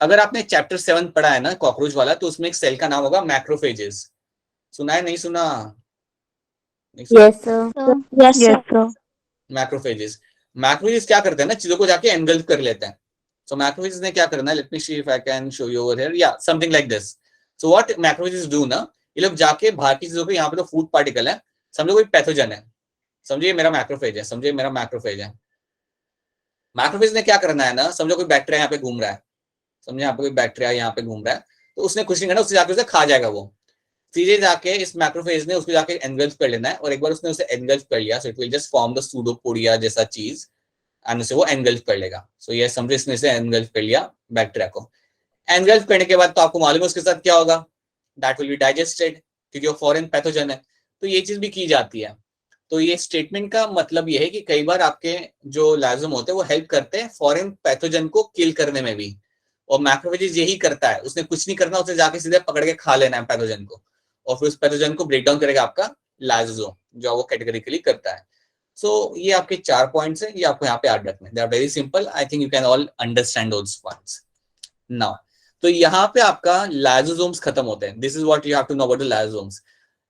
अगर आपने चैप्टर 7 पढ़ा है ना कॉकरोच वाला, तो उसमें एक सेल का नाम होगा मैक्रोफेजेस। सुना है, नहीं सुना? Yes, sir. Yes, sir. Macrophages, macrophages क्या करते हैं ना, चीजों को जाके एनगल्फ कर लेते हैं। सो मैक्रोफेजेस ने क्या करना है, let me see if I can show you over here, या something like this. So what macrophages do ना, ये लोग जाके बाहर की चीजों को, यहाँ पे तो फूड पार्टिकल है, समझो कोई पैथोजन है, समझिए मेरा मैक्रोफेज है, समझिए मेरा मैक्रोफेज है। मैक्रोफेज ने क्या करना है ना, समझो कोई बैक्टीरिया यहाँ पे घूम रहा है, समझे यहाँ पे कोई बैक्टीरिया यहाँ पे घूम रहा है, तो उसने कुछ नहीं करना, उससे जाके उसे खा जाएगा। वो सीधे जाके इस मैक्रोफेज ने उसको जाके एनगल्फ कर लेना है और एक बार उसने उसे एनगल्फ कर लिया, so it will just form the pseudopodia जैसा चीज एंड उसे वो एनगल्फ कर लेगा। सो ये समझे इसने इसे एनगल्फ कर लिया बैक्टीरिया को। एनगल्फ करने के बाद तो आपको मालूम है उसके साथ क्या होगा, दैट विल बी डाइजेस्टेड, क्योंकि वो फॉरेन पैथोजन है। तो ये चीज भी की जाती है। तो ये स्टेटमेंट का मतलब ये है कि कई बार आपके जो लाइसोम होते हैं वो हेल्प करते हैं फॉरेन पैथोजन को किल करने में भी, और मैक्रोफेजेस यही करता है, उसने कुछ नहीं करना, उसे जाके सीधे पकड़ के खा लेना है पैथोजन को, और फिर उस पैथोजन को ब्रेक डाउन करेगा आपका लाइसोसोम, जो वो कैटेगरिकली करता है। सो ये आपके 4 पॉइंट्स हैं, ये आपको यहाँ पे याद रखने, they are very simple, I think you can all understand those points now. तो यहाँ पे आपका लाइसोसोम्स खत्म होते हैं, this is what you have to know about the lysosomes.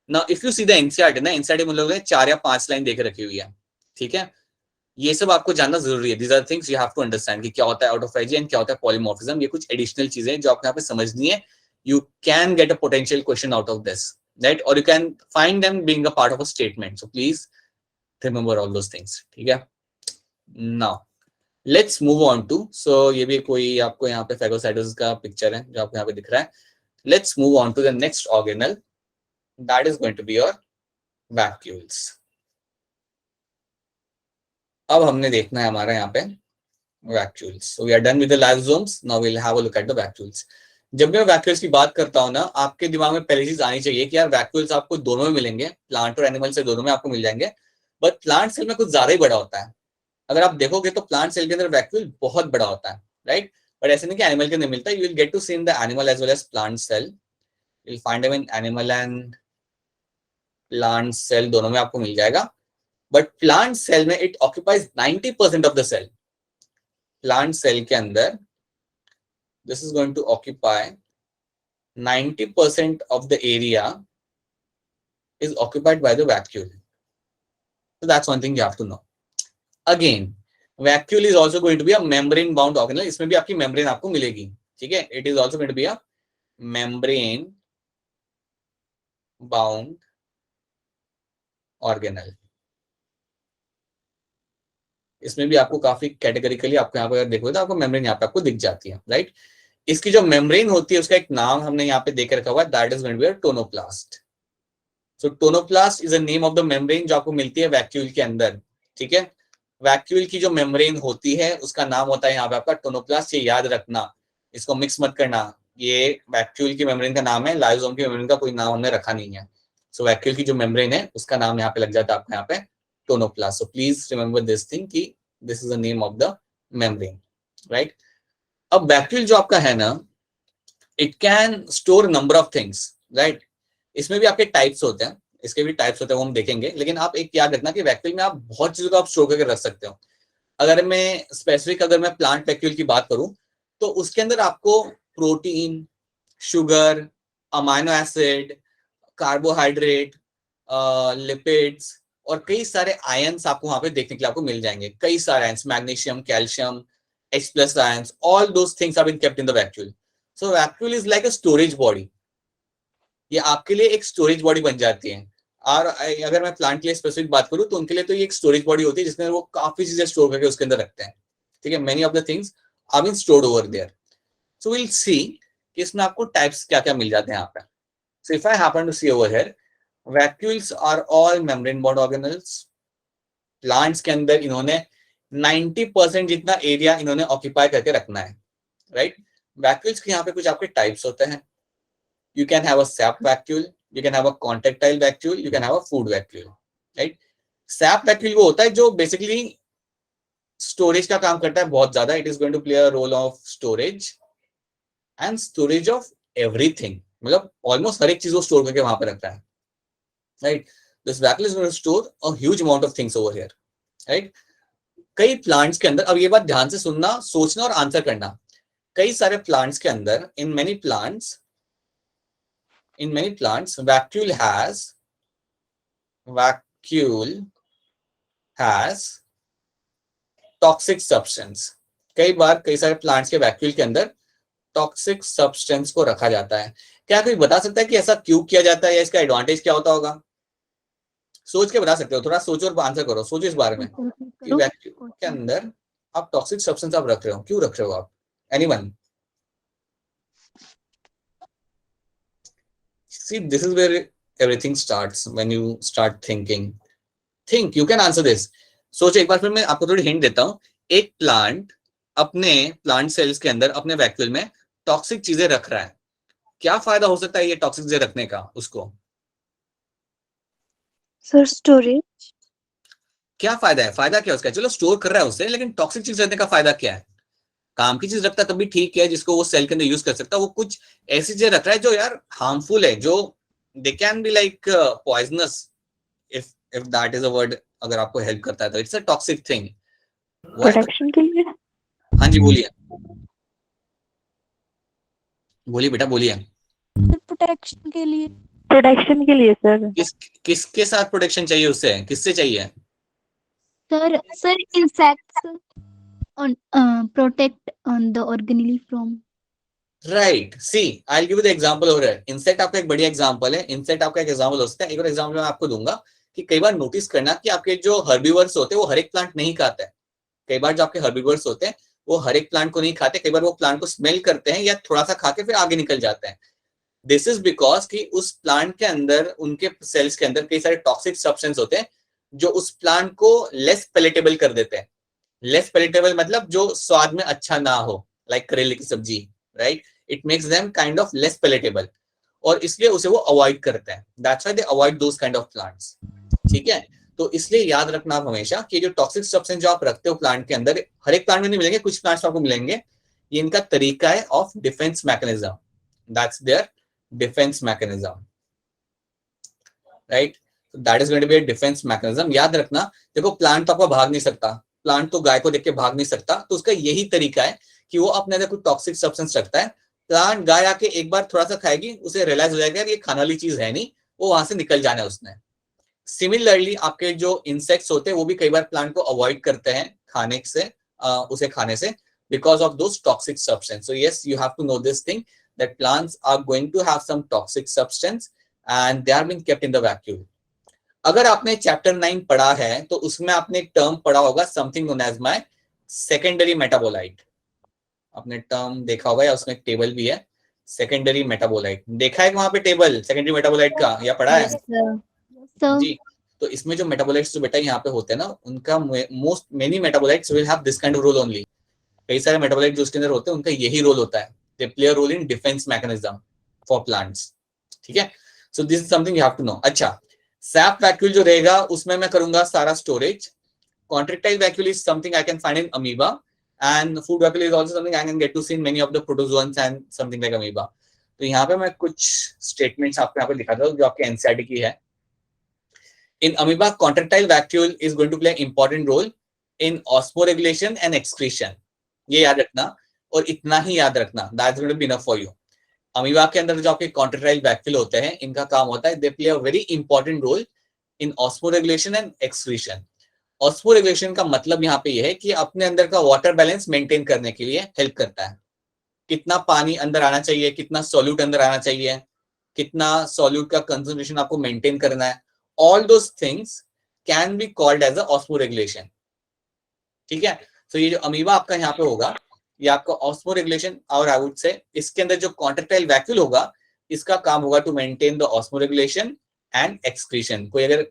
Now if you see the NCERT ना, एनसीईआरटी में लोगों ने 4 या 5 लाइन देख रखी हुई है, ठीक है। ये सब आपको जानना जरूरी है, these are things you have to understand कि क्या होता है ऑटोफेजी एंड क्या होता है पॉलीमॉर्फिज्म। ये कुछ एडिशनल चीजें जो आपको यहाँ पे समझनी है, you can get a potential question out of this, right, और you can find them being a part of a statement, so please remember all those things, ठीक है। Now let's move on to, so ये भी कोई आपको यहाँ पे phagocytosis का पिक्चर है जो आपको यहाँ पे दिख रहा है। Let's move on to the next organelle, that is going to be your vacuoles. अब हमने देखना है हमारा यहाँ पे vacuoles. So we are done with the lysosomes, now we will have a look at the vacuoles. जब मैं vacuoles की बात करता हूँ ना, आपके दिमाग में पहली चीज आनी चाहिए कि यार वैक्यूल्स आपको दोनों में मिलेंगे, प्लांट और एनिमल से दोनों में आपको मिल जाएंगे, बट प्लांट सेल में कुछ ज्यादा ही बड़ा होता है। अगर आप देखोगे तो प्लांट सेल के अंदर वैक्यूल बहुत बड़ा होता है, राइट, बट ऐसे नहीं कि एनिमल के अंदर मिलता है। You will get to see in the animal as well as plant cell, you will find them in animal and plant cell, दोनों में आपको मिल जाएगा। बट प्लांट सेल में it occupies 90% of the cell. Plant cell के अंदर this is going to occupy 90% of the area is occupied by the vacuole. So that's one thing you have to know. Again, vacuole is also going to be a membrane bound organelle. इसमें भी आपकी membrane आपको मिलेगी, ठीक है। It is also going to be a membrane bound organelle. इसमें भी आपको काफी कैटेगरिकली आपको यहाँ पर देखोगे तो आपको मेम्ब्रेन यहाँ पे आपको दिख जाती है, राइट। इसकी जो मेम्ब्रेन होती है उसका एक नाम हमने यहाँ पे देकर रखा हुआ है, that is going to be a tonoplast. So tonoplast is a name of the membrane जो आपको मिलती है वैक्यूल के अंदर, ठीक है। वैक्यूल की जो मेम्ब्रेन होती है उसका नाम होता है यहाँ पे आपका टोनोप्लास्ट, ये याद रखना, इसको मिक्स मत करना। ये वैक्यूल की मेम्ब्रेन का नाम है, लाइसोसोम की मेम्ब्रेन का कोई नाम हमने रखा नहीं है। सो वैक्यूल की जो मेम्ब्रेन है उसका नाम यहाँ पे लग जाता है आपका यहाँ पे tonoplast. So please remember this thing कि this is the name of the membrane, right. अब वैक्यूल जो आपका है ना, it can store number of things, right. इसमें भी आपके टाइप्स होते हैं, इसके भी टाइप्स होते हैं, वो हम देखेंगे। लेकिन आप एक याद रखना कि वैक्यूल में आप बहुत चीजों को आप स्टोर करके रख सकते हो। अगर मैं स्पेसिफिक अगर मैं प्लांट वैक्यूल की बात करूं तो उसके अंदर आपको protein, sugar, amino acid, carbohydrate, lipids और कई सारे आयंस आपको वहां पे देखने के लिए आपको मिल जाएंगे। कई सारे ions, magnesium, calcium, H+ ions, all those things are been kept in the vacuole. So vacuole is like a storage body, ये आपके लिए एक स्टोरेज बॉडी बन जाती है। और अगर मैं प्लांट के लिए स्पेसिफिक बात करूं तो उनके लिए तो ये एक स्टोरेज बॉडी होती है जिसमें वो काफी चीजें स्टोर करके उसके अंदर रखते हैं, ठीक है। Many of the things are been stored over there. So will see कि इसमें आपको टाइप्स क्या क्या मिल जाते हैं यहाँ पे। So if I happen to see over here, vacuoles are all membrane bound organelles. Plants के अंदर इन्होंने 90% जितना एरिया इन्होंने ऑक्यूपाई करके रखना है, राइट। वैक्यूल्स के यहाँ पे कुछ आपके टाइप्स होते हैं। You can have a sap vacuole, you can have a contractile vacuole, you can have a food vacuole, right? Sap vacuole वो होता है जो basically storage का काम करता है बहुत ज्यादा। It is going to play a role of storage and storage of everything, मतलब almost हर एक चीज वो स्टोर करके वहां पे रखता है, right? This vacuole is going to store a huge amount of things over here, right? कई प्लांट्स के अंदर, अब ये बात ध्यान से सुनना, सोचना और आंसर करना। कई सारे प्लांट्स के अंदर, in many plants, vacuole has toxic substance। कई बार कई सारे प्लांट्स के वैक्यूल के अंदर टॉक्सिक सब्सटेंस को रखा जाता है। क्या कोई बता सकता है कि ऐसा क्यों किया जाता है या इसका एडवांटेज क्या होता होगा? सोच के बता सकते हो, थोड़ा सोचो और आंसर करो। सोचो इस बारे में कि वैक्यूल के अंदर आप टॉक्सिक सब्सटेंस आप रख रहे हो, क्यों रख रहे हो आप? Anyone? See, this is where everything starts when you start thinking. Think, you can answer this. सोचो एक बार, फिर मैं आपको थोड़ी हिंट देता हूं। एक प्लांट अपने प्लांट सेल्स के अंदर अपने वैक्यूल में टॉक्सिक चीजें रख रहा है, क्या फायदा हो सकता है ये टॉक्सिक चीजें रखने का उसको? Sir storage. क्या फायदा है? फायदा क्या उसका? चलो स्टोर कर रहा है उससे, लेकिन टॉक्सिक चीज रखने का फायदा क्या है? काम की चीज रखता है तब भी ठीक है, जिसको वो सेल के अंदर यूज कर सकता है। वो कुछ ऐसी चीजें रख रहा है जो यार हार्मफुल है, जो they can be like poisonous, if that is a word, अगर आपको हेल्प करता है तो। It's a toxic thing. Protection के लिए। हाँ जी बोलिए, बोलिए बेटा बोलिए। प्रोटेक्शन के लिए। प्रोटेक्शन के लिए सर। किसके साथ प्रोटेक्शन चाहिए उससे? किससे चाहिए? Sir, insects protect on the organelle from. Right, see I give the example हो रहा है। इंसेक्ट आपका एक बढ़िया एग्जांपल है। इंसेक्ट आपका एक एग्जांपल हो सकता है। एक और एग्जांपल मैं आपको दूंगा कि कई बार नोटिस करना कि आपके जो हर्बीवर्स होते हैं वो हर एक प्लांट नहीं खाता है। कई बार जो आपके हर्बीवर्स होते हैं वो हर एक प्लांट को नहीं खाते। कई बार वो प्लांट को स्मेल करते हैं या थोड़ा सा खा के फिर आगे निकल जाते हैं। दिस इज बिकॉज कि उस प्लांट के अंदर, उनके सेल्स के अंदर कई सारे टॉक्सिक सब्सटेंस होते हैं जो उस प्लांट को लेस पैलेटेबल कर देते हैं। लेस पैलेटेबल मतलब जो स्वाद में अच्छा ना हो, लाइक करेले की सब्जी, right. It makes them kind of less palatable, और इसलिए उसे वो अवॉइड करते हैं। That's why they avoid those kind of plants, ठीक है। तो इसलिए याद रखना आप हमेशा कि जो टॉक्सिक सब्सटेंस जो आप रखते हो प्लांट के अंदर, हर एक प्लांट में नहीं मिलेंगे, कुछ प्लांट्स आपको मिलेंगे। ये इनका तरीका है of defence mechanism, that's there defence mechanism, right. That is going to be a defence mechanism. याद रखना, देखो प्लांट तो आपका भाग नहीं सकता, प्लांट तो गाय को देख के भाग नहीं सकता, तो उसका यही तरीका है कि वो अपने अंदर कुछ टॉक्सिक सब्सटेंस रखता है। प्लांट, गाय आके एक बार थोड़ा सा खाएगी, उसे रियलाइज हो जाएगा ये खाने वाली चीज है नहीं, वो वहां से निकल जाना है उसने। सिमिलरली आपके जो इंसेक्ट्स होते हैं वो भी कई बार प्लांट को अवॉइड करते हैं खाने से, उसे खाने से, because of those toxic substance. So yes, you have to know this thing that plants are going to have some toxic substance and they are being kept in the vacuole. अगर आपने chapter 9 पढ़ा है तो उसमें आपने एक term पढ़ा होगा, something known as my secondary metabolite. आपने टर्म देखा होगा या उसमें एक टेबल भी है, सेकेंडरी मेटाबोलाइट। देखा है वहां पे टेबल सेकेंडरी मेटाबोलाइट का, या पढ़ा है? Yes, sir. sir, जी। तो इसमें जो मेटाबोलाइट्स जो बेटा यहाँ पे होते हैं ना, उनका most many metabolites will have this kind of role only. कई सारे मेटाबोलाइट जो उसके अंदर होते हैं उनका यही रोल होता है, they play a role in defence mechanism for plants. ठीक है, so this is something you have to know. अच्छा, सैप वैक्यूल जो रहेगा उसमें मैं करूंगा सारा storage. Contractile vacuole is something I can find in amoeba, and food vacuole is also something I can get to see in many of the protozoans and something like amoeba. तो यहाँ पे मैं कुछ स्टेटमेंट्स आपको यहाँ पे दिखाता हूँ जो आपके एनसीईआरटी की है। In amoeba, contractile vacuole is going to play an important role in osmoregulation and excretion. ये याद रखना, और इतना ही याद रखना, that's going to be enough for you. Amoeba के अंदर जो आपके contractile vacuole होते हैं, इनका काम होता है, they play a very important role in osmoregulation and excretion. Osmoregulation का मतलब यहाँ पे ये है कि अपने अंदर का वाटर बैलेंस मेंटेन करने के लिए हेल्प करता है। कितना पानी अंदर आना चाहिए, कितना सॉल्यूट अंदर आना चाहिए, कितना सॉल्यूट का कंसंट्रेशन आपको मेंटेन करना है, all those things can be called as a osmoregulation. ठीक है, तो ये जो अमीबा आपका यहाँ पे होगा, ये आपका osmoregulation, और आई वुड से इसके अंदर जो कॉन्ट्रेक्टाइल वैक्यूल होगा, इसका काम होगा to maintain the osmoregulation and excretion. कोई अगर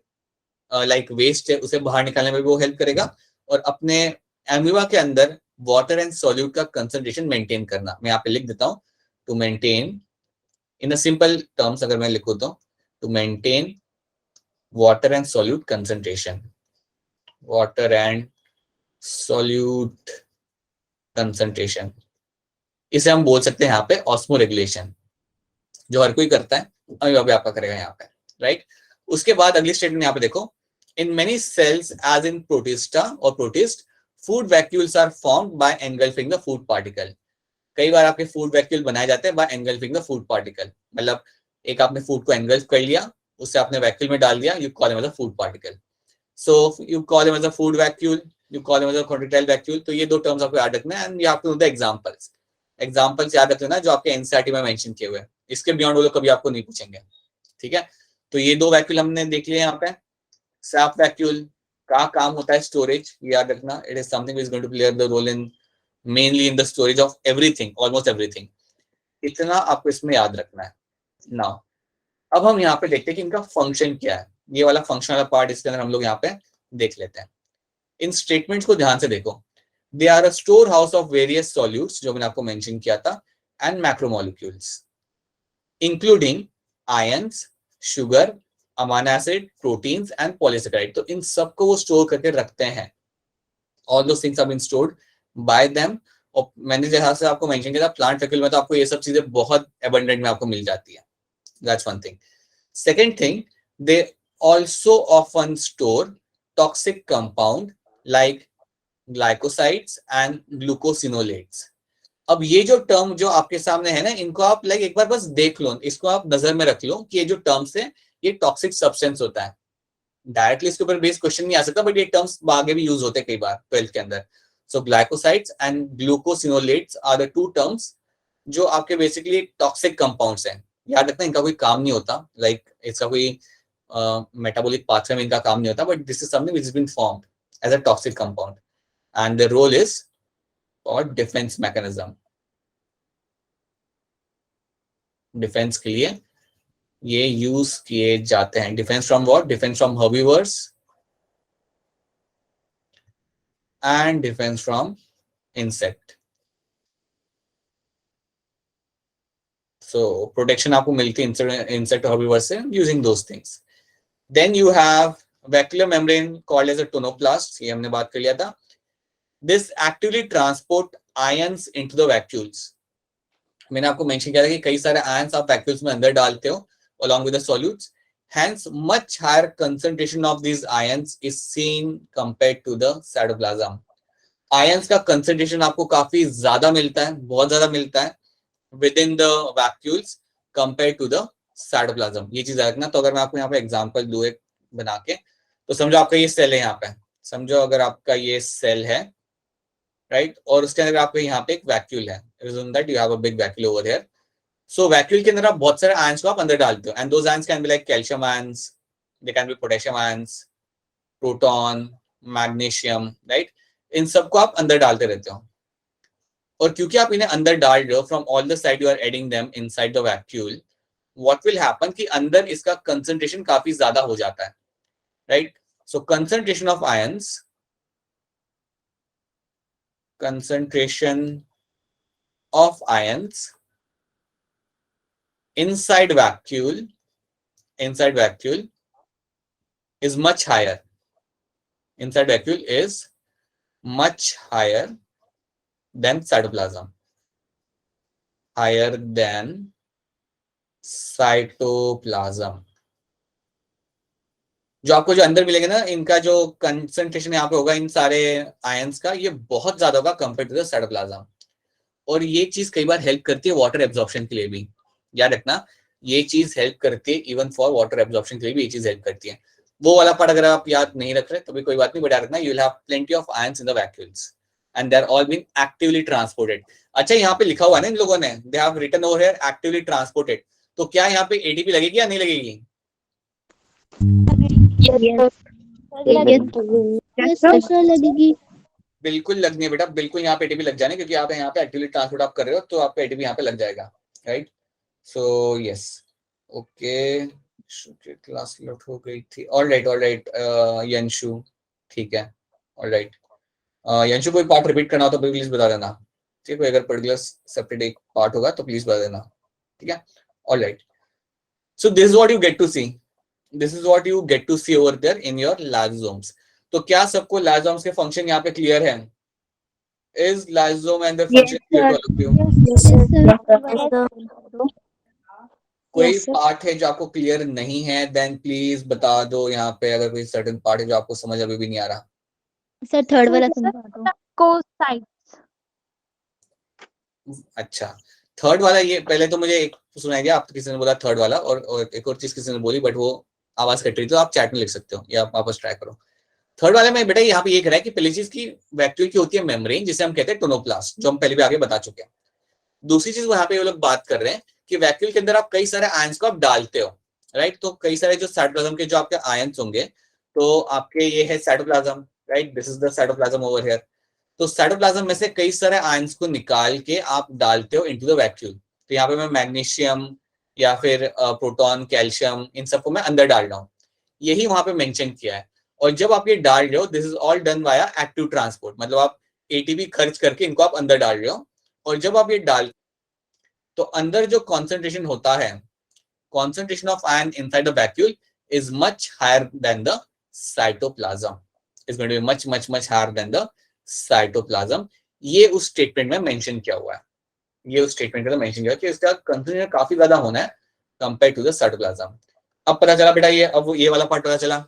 लाइक वेस्ट है उसे बाहर निकालने में भी वो हेल्प करेगा, और अपने अमीबा के अंदर वाटर एंड सॉल्यूट का कंसंट्रेशन मेंटेन करना। मैं यहाँ पे लिख देता हूँ, to maintain in a simple terms, अगर मैं लिखूँ तो to maintain water and solute concentration, water and solute concentration, इसे हम बोल सकते हैं यहाँ पे osmoregulation, जो हर कोई करता है, अभी अभी आपका करेगा यहाँ पे, राइट। उसके बाद अगली स्टेटमेंट यहाँ पे देखो, in many cells as in protista or protist, food vacuoles are formed by engulfing the food particle. कई बार आपके फूड वैक्यूल बनाए जाते हैं by engulfing the food particle, मतलब एक आपने फूड को एंगल्फ कर लिया, उसे आपने वैक्यूल में डाल दिया, you call him as a food particle. So you call him as a food vacuole, you call him as a contractile vacuole. तो ये दो टर्म्स आपको याद रखना है, and you have to know the examples. Examples याद रख लेना जो आपके एनसीईआरटी में मेंशन किए हुए हैं, इसके बियॉन्ड वो लोग कभी आपको नहीं पूछेंगे। ठीक है, तो ये दो वैक्यूल हमने देख लिया यहाँ पे। सैप वैक्यूल का काम होता है स्टोरेज, याद रखना, it is something is going to play the role in mainly in the storage of everything, almost everything. इतना आपको इसमें याद रखना है। नाउ अब हम यहाँ पे देखते हैं कि इनका फंक्शन क्या है। ये वाला फंक्शन वाला पार्ट इसके अंदर हम लोग यहाँ पे देख लेते हैं। इन स्टेटमेंट्स को ध्यान से देखो। They are a storehouse of various solutes, जो मैंने आपको मेंशन किया था, and macromolecules including ions, sugar, amino acid, proteins and polysaccharide. तो इन सबको वो स्टोर करके रखते हैं। All those things have been stored by them. और मैंने जैसा से आपको मेंशन किया था, प्लांट वैक्यूल में तो आपको ये सब चीजें बहुत एबंडेंट में आपको मिल जाती है। That's one thing. Second thing, they also often store toxic compound like glycosides and glucosinolates. अब ये जो टर्म जो आपके सामने है ना, इनको आप लाइक एक बार बस देख लो, इसको आप नजर में रख लो कि ये जो टर्म्स है ये टॉक्सिक सब्सटेंस होता है। डायरेक्टली इसके ऊपर बेस्ड क्वेश्चन नहीं आ सकता, बट ये टर्म्स आगे भी यूज होते हैं कई बार 12th के अंदर। So glycosides and glucosinolates are the two terms जो आपके बेसिकली टॉक्सिक कंपाउंड्स हैं। याद रखना, इनका कोई काम नहीं होता, लाइक इसका कोई मेटाबॉलिक पाथवे में इनका काम नहीं होता, but this is something which has been formed as a toxic compound and the role is for defence mechanism. Defence के लिए ये यूज किए जाते हैं। Defence from what? Defence from herbivores and defence from insect. So protection आपको मिलती है insect herbivores से using those things. Then you have vacuolar membrane called as a tonoplast, ये हमने बात कर लिया था. This actively transport ions into the vacuoles. मैंने आपको मेंशन किया था कि कई सारे ions आप vacuoles में अंदर डालते हो along with the solutes. Hence much higher concentration of these ions is seen compared to the cytoplasm. Ions का concentration आपको काफी ज्यादा मिलता है, बहुत ज्यादा मिलता है within the vacuoles compared to the cytoplasm. ये चीज रखना। तो अगर मैं आपको यहाँ पे एग्जांपल दूं एक बना के, तो समझो आपका ये सेल है यहाँ पे, समझो अगर आपका ये सेल है, राइट, और उसके अंदर आपका यहाँ पे एक वैक्यूल है, assume that you have a big vacuole over here. So vacuole के अंदर आप बहुत सारे आयंस को आप अंदर डालते हो, and those ions can be like calcium ions, they can be potassium ions, proton, magnesium, right, इन सबको आप अंदर डालते रहते हो। और क्योंकि आप इन्हें अंदर डाल रहे हो from all the side you are adding them inside the vacuole, what will happen कि अंदर इसका कंसंट्रेशन काफी ज्यादा हो जाता है, right? So concentration of ions, concentration of ions inside vacuole is much higher. Inside vacuole is much higher than cytoplasm. Higher than cytoplasm. जो आपको जो अंदर मिलेगा ना, इनका जो कंसंट्रेशन यहाँ पे होगा इन सारे आयंस का, ये बहुत ज्यादा होगा कंपेयर टू द साइटोप्लाज्म। और ये चीज कई बार हेल्प करती है वाटर एब्जॉर्प्शन के लिए भी, याद रखना, ये चीज हेल्प करती है इवन फॉर वाटर एब्जॉर्प्शन के लिए भी ये चीज हेल्प करती है। वो वाला पार्ट अगर आप याद नहीं रख रहे तो भी कोई बात नहीं, बट याद रखना you will have plenty of ions in the vacuoles and they are all been actively transported. अच्छा, यहाँ पे लिखा हुआ है ना इन लोगों ने, they have written over here actively transported, तो क्या यहाँ पे एटीपी लगेगी या नहीं लगेगी? लगेगी। बिल्कुल लगनी है बेटा, बिल्कुल यहाँ पे एटीपी लग जाने, क्योंकि आप यहाँ पे एक्टिवली ट्रांसपोर्ट आप कर रहे हो तो आपका एटीपी यहाँ पे लग जाएगा, right? So yes, okay, class lot हो गई थी। ऑलराइट यंशु, ठीक है, ऑलराइट। यंशु कोई पार्ट रिपीट करना हो तो प्लीज बता देना, ठीक है? अगर पर्टिकुलर सेपरेट एक पार्ट होगा तो प्लीज बता देना, ठीक है? Alright, so this is what you get to see, this is what you get to see over there in your lysosomes. तो क्या सबको लाइसोसोम्स के फंक्शन यहाँ पे क्लियर है? Is lysosome and their function clear to all of you? कोई part है जो आपको क्लियर नहीं है, देन प्लीज बता दो यहाँ पे। अगर कोई सर्टेन पार्ट है जो आपको समझ अभी भी नहीं आ रहा, सर थर्ड वाला समझा दो। कोसाइट्स। अच्छा, थर्ड वाला, ये पहले तो मुझे एक सुनाई दिया, आप किसी ने बोला थर्ड वाला, और एक और चीज किसी ने बोली बट वो आवाज कट रही, तो आप चैट में लिख सकते हो या आप वापस ट्राई करो। थर्ड वाले में बेटा यहाँ पे ये कह रहा है कि पहली चीज की वैक्यूल की होती है मेम्ब्रेन, जिसे हम कहते हैं टोनोप्लास्ट, जो हम पहले भी आगे बता चुके हैं। दूसरी चीज यहाँ पे वो लोग बात कर रहे हैं कि वैक्यूल के अंदर आप कई सारे आयंस को आप डालते हो, राइट? तो कई सारे जो साइटोप्लाज्म के जो आपके आयंस होंगे, तो आपके ये है cytoplasm, right? This is the cytoplasm over here. तो साइटोप्लाज्म में से कई सारे आयंस को निकाल के आप डालते हो इनटू द वैक्यूल। तो यहाँ पे मैं मैग्नीशियम या फिर प्रोटॉन, कैल्शियम, इन सबको मैं अंदर डाल रहा हूँ, यही वहां पे मेंशन किया है। और जब आप ये डाल रहे हो, this is all done via active transport, मतलब आप एटीपी खर्च करके इनको आप अंदर डाल रहे हो। और जब आप ये डाल, तो अंदर जो कॉन्सेंट्रेशन होता है, concentration of ion inside the vacuole is much higher than the cytoplasm, is going to be much higher than the cytoplasm। ये उस स्टेटमेंट में मेंशन किया हुआ है, ये उस स्टेटमेंट में मेंशन किया है कि इसका कंसंट्रेशन काफी ज्यादा होना है कंपेयर टू द साइटोप्लाज्म। अब पता चला बेटा, ये अब ये वाला पार्ट पता चला?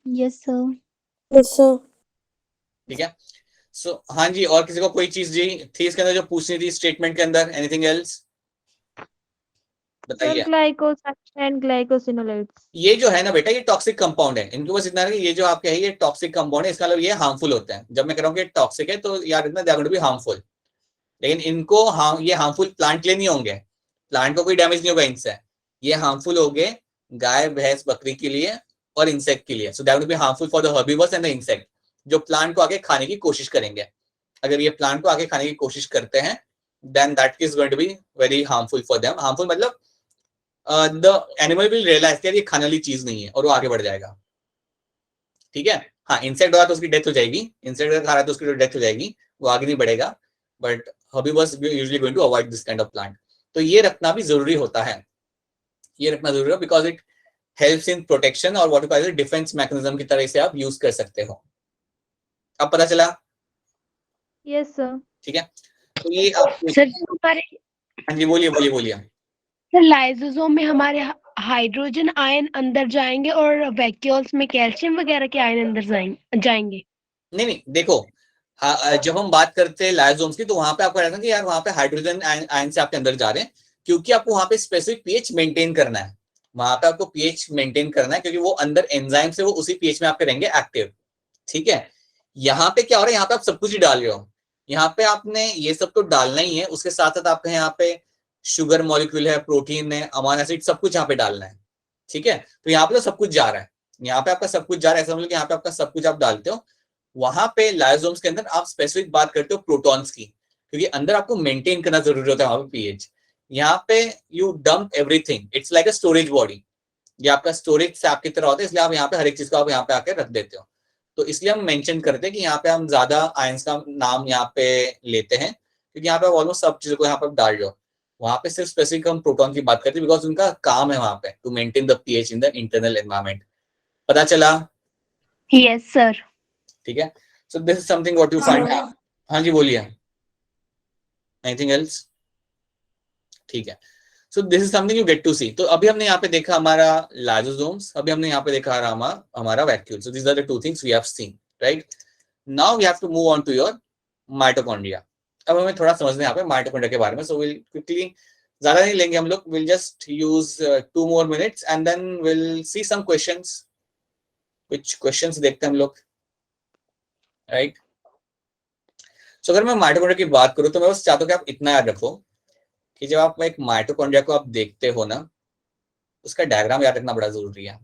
Yes sir. ठीक है, सो हाँ जी, और किसी को कोई चीज जी थी इसके अंदर जो पूछनी थी स्टेटमेंट के अंदर? एनीथिंग एल्स बताइए। Glycosides and glycosinolates. ये जो है ना बेटा, ये टॉक्सिक कंपाउंड है, इनको बस इतना है कि ये जो आपके है ये टॉक्सिक कंपाउंड है, इसका मतलब ये हार्मफुल होते हैं। जब मैं कह रहा हूँ कि टॉक्सिक है तो यार इतना they are going to be harmful, लेकिन इनको ये हार्मफुल प्लांट के लिए नहीं होंगे, प्लांट को कोई डैमेज नहीं होगा इनसे, ये हार्मफुल होंगे गाय, भैंस, बकरी के लिए और इंसेक्ट के लिए। So they are going to be harmful for the herbivores and the insect, जो प्लांट को आगे खाने की कोशिश करेंगे। अगर ये प्लांट को आगे खाने की कोशिश करते हैं, then that is going to be very harmful for them. Harmful मतलब द एनिमल विल रियलाइज कि ये खाने वाली चीज नहीं है और वो आगे बढ़ जाएगा, ठीक है? हाँ, इंसेक्ट होगा तो उसकी डेथ हो जाएगी, इंसेक्ट अगर खा रहा है तो उसकी डेथ हो जाएगी, वो आगे नहीं बढ़ेगा, but herbivores usually going to avoid this kind of plant. तो ये रखना भी जरूरी होता है, ये रखना जरूरी है, because it helps in protection और व्हाट यू डिफेंस मैकेनिज्म की तरह से आप यूज कर सकते हो। अब पता चला? Yes sir. ठीक है, तो ये आप सर हमारे हाँ जी, बोलिए। सर लाइसोसोम में हमारे हाइड्रोजन आयन अंदर जाएंगे और वैक्यूल्स में कैल्शियम वगैरह के आयन अंदर जाएंगे। नहीं, देखो, जब हम बात करते हैं लाइसोसोम्स की, तो वहां पे आपको रहता है कि यार वहां पे हाइड्रोजन आयन से आपके अंदर जा रहे हैं, क्योंकि आपको वहां पे स्पेसिफिक पीएच मेंटेन करना है, वहां पे आपको पीएच मेंटेन करना है, क्योंकि वो अंदर एंजाइम से वो उसी पीएच में आपके रहेंगे एक्टिव, ठीक है? यहाँ पे क्या हो रहा है, यहाँ पे आप सब कुछ ही डाल रहे हो, यहाँ पे आपने ये सब तो डालना ही है, उसके साथ साथ आपके यहाँ पे शुगर मॉलिक्यूल है, प्रोटीन है, अमाइनो एसिड, सब कुछ यहाँ पे डालना है, ठीक है? तो यहाँ पे तो सब कुछ जा रहा है, यहाँ पे आपका सब कुछ जा रहा है, ऐसा मतलब कि यहाँ पे आपका सब कुछ आप डालते हो। वहां पे लाइसोसोम्स के अंदर आप स्पेसिफिक बात करते हो प्रोटॉन्स की, क्योंकि अंदर आपको मेंटेन करना जरूरी होता है वहां पे पीएच। यहाँ पे you dump everything, it's like a storage body, ये आपका स्टोरेज से आपकी तरह होता है, इसलिए आप यहाँ पे हर एक चीज को आप यहाँ पे आके रख देते हो। तो इसलिए हम मेंशन करते हैं कि यहाँ पे हम ज्यादा आयंस का नाम यहाँ पे लेते हैं, क्योंकि यहाँ पे ऑलमोस्ट सब चीजों को यहाँ पे डाल दो। वहां पे सिर्फ स्पेसिफिक हम प्रोटॉन की बात करते हैं, बिकॉज उनका काम है वहां पे to maintain the pH in the internal environment. पता चला? Yes sir. ठीक है, so this is something what you find. हाँ जी बोलिए, एनीथिंग एल्स? ठीक है, so this is something you get to see. तो अभी हमने यहाँ पे देखा हमारा लाइसोसोम्स, अभी हमने यहाँ पे देखा हमारा vacuole. So these are the two things we have seen, right? Now we have to move on to your mitochondria. अब हमें थोड़ा समझना है यहाँ पे माइटोकॉन्ड्रिया के बारे में। सो विल क्विकली, ज्यादा नहीं लेंगे हम लोग, will just use 2 more minutes and then will see some questions. कुछ क्वेश्चंस देखते हैं हम लोग, राइट? सो अगर मैं माइटोकॉन्ड्रिया की बात करूं तो मैं बस चाहता हूं कि आप इतना याद रखो कि जब आप एक माइटोकॉन्ड्रिया को आप देखते हो ना, उसका डायग्राम याद रखना बड़ा जरूरी है।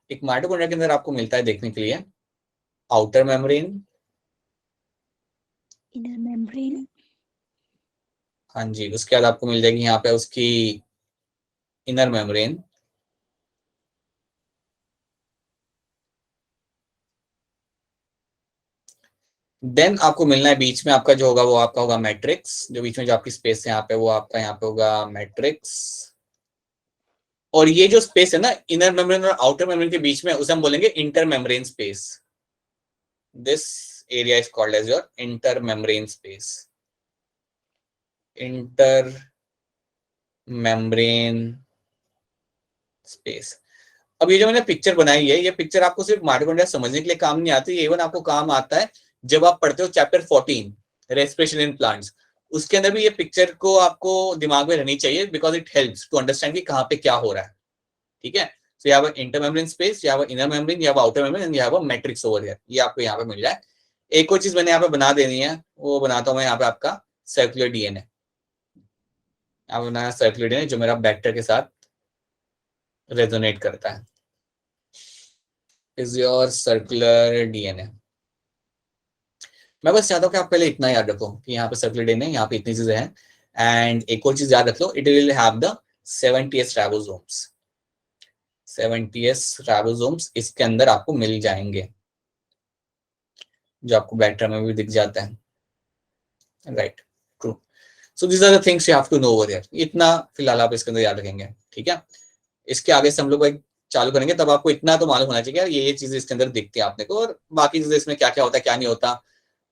एक माइटोकॉन्ड्रिया के अंदर आपको मिलता है देखने के लिए आउटर मेम्ब्रेन, इनर मेम्ब्रेन, हाँ जी, उसके बाद आपको मिल जाएगी यहाँ पे उसकी इनर मेम्ब्रेन, देन आपको मिलना है बीच में आपका जो होगा वो आपका होगा मैट्रिक्स, जो बीच में जो आपकी स्पेस है यहाँ पे वो आपका यहाँ पे होगा मैट्रिक्स। और ये जो स्पेस है ना इनर मेम्ब्रेन और आउटर मेम्ब्रेन के बीच में, उसे हम बोलेंगे intermembrane space. This area is called as your intermembrane space, intermembrane space. अब ये जो मैंने पिक्चर बनाई है, ये पिक्चर आपको सिर्फ माइटोकॉन्ड्रिया समझने के लिए काम नहीं आती, ये इवन आपको काम आता है जब आप पढ़ते हो चैप्टर 14 रेस्पिरेशन इन प्लांट्स। उसके अंदर भी ये पिक्चर को आपको दिमाग में रहनी चाहिए, because it helps to understand कि कहाँ पे क्या हो रहा है। ठीक है, so you have a intermembrane space, you have a inner membrane, you have outer membrane and you have a matrix over here. ये आपको यहाँ पे मिल जाए। एक और चीज मैंने यहाँ पे बना देनी है, वो बनाता हूँ मैं यहाँ पे आपका सर्कुलर डीएनए। यहाँ बनाया सर्कुलर डीएनए जो मेरा बैक्टर के साथ रेजोनेट करता है, इज योर सर्कुलर डीएनए। मैं बस चाहता हूँ कि आप पहले इतना याद रखो कि यहाँ पे सर्कुलर डीएनए, यहाँ पे इतनी चीजें हैं। एंड एक और चीज याद रख लो, it will have the 70s ribosomes. 70s ribosomes इसके अंदर आपको मिल जाएंगे, जो आपको बैक्टर में भी दिख जाता है, right? True. So these are the things you have to know over here. इतना फिलहाल आप इसके अंदर याद रखेंगे, ठीक है? इसके आगे से हम लोग चालू करेंगे, तब आपको इतना तो मालूम होना चाहिए यार ये चीजें इसके अंदर दिखती है आपने को, और बाकी चीजें इसमें क्या क्या होता है क्या नहीं होता,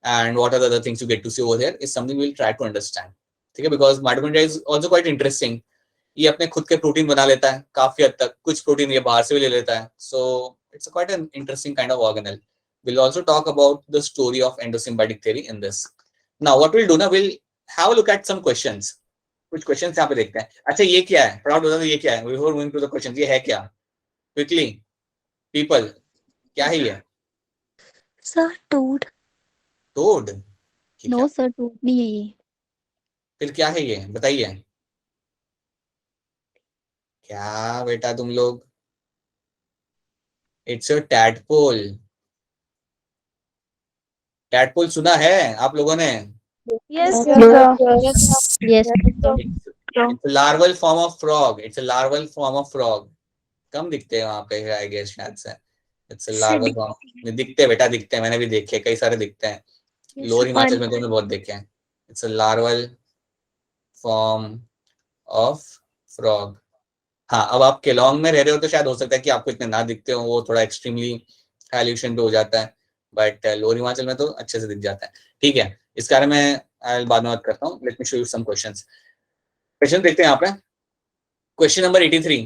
and what are the other things you get to see over here is something we'll try to understand. ठीक है, because mitochondria is also quite interesting. ये अपने खुद के प्रोटीन बना लेता है काफी हद तक, कुछ प्रोटीन ये बाहर से भी ले लेता है, so it's quite an interesting kind of organelle. We'll also talk about the story of endosymbiotic theory in this. Now what we'll do now, we'll have a look at some questions. कुछ questions यहाँ पे देखते हैं। अच्छा ये क्या है, फटाफट बता दो ये क्या है, before moving to the questions, ये है क्या? Quickly people, क्या है ये? सर टूड। टोड? नो सर टूट नहीं है ये। फिर क्या है ये बताइए? क्या बेटा तुम लोग? It's a tadpole. टैडपोल सुना है आप लोगों ने? Yes, yes It's a larval form of frog. It's a larval form of frog. कम दिखते हैं वहां पे आई गेस शायद से। It's a larval form. नहीं दिखते बेटा, दिखते हैं, मैंने भी देखे, कई सारे दिखते हैं। लोअर हिमाचल में तो मैंने बहुत देखे हैं। It's a larval form of frog. हाँ, अब आप केलोंग में रह रहे हो तो शायद हो सकता है कि आपको इतने ना दिखते हो, वो थोड़ा एक्सट्रीमली हाइल्यूशन पे हो जाता है, बट लोअर हिमाचल में तो अच्छे से दिख जाता है। ठीक है, इस बारे में बाद में बात करता हूँ। Let me show you some questions. Question देखते हैं यहाँ पे। क्वेश्चन नंबर 83,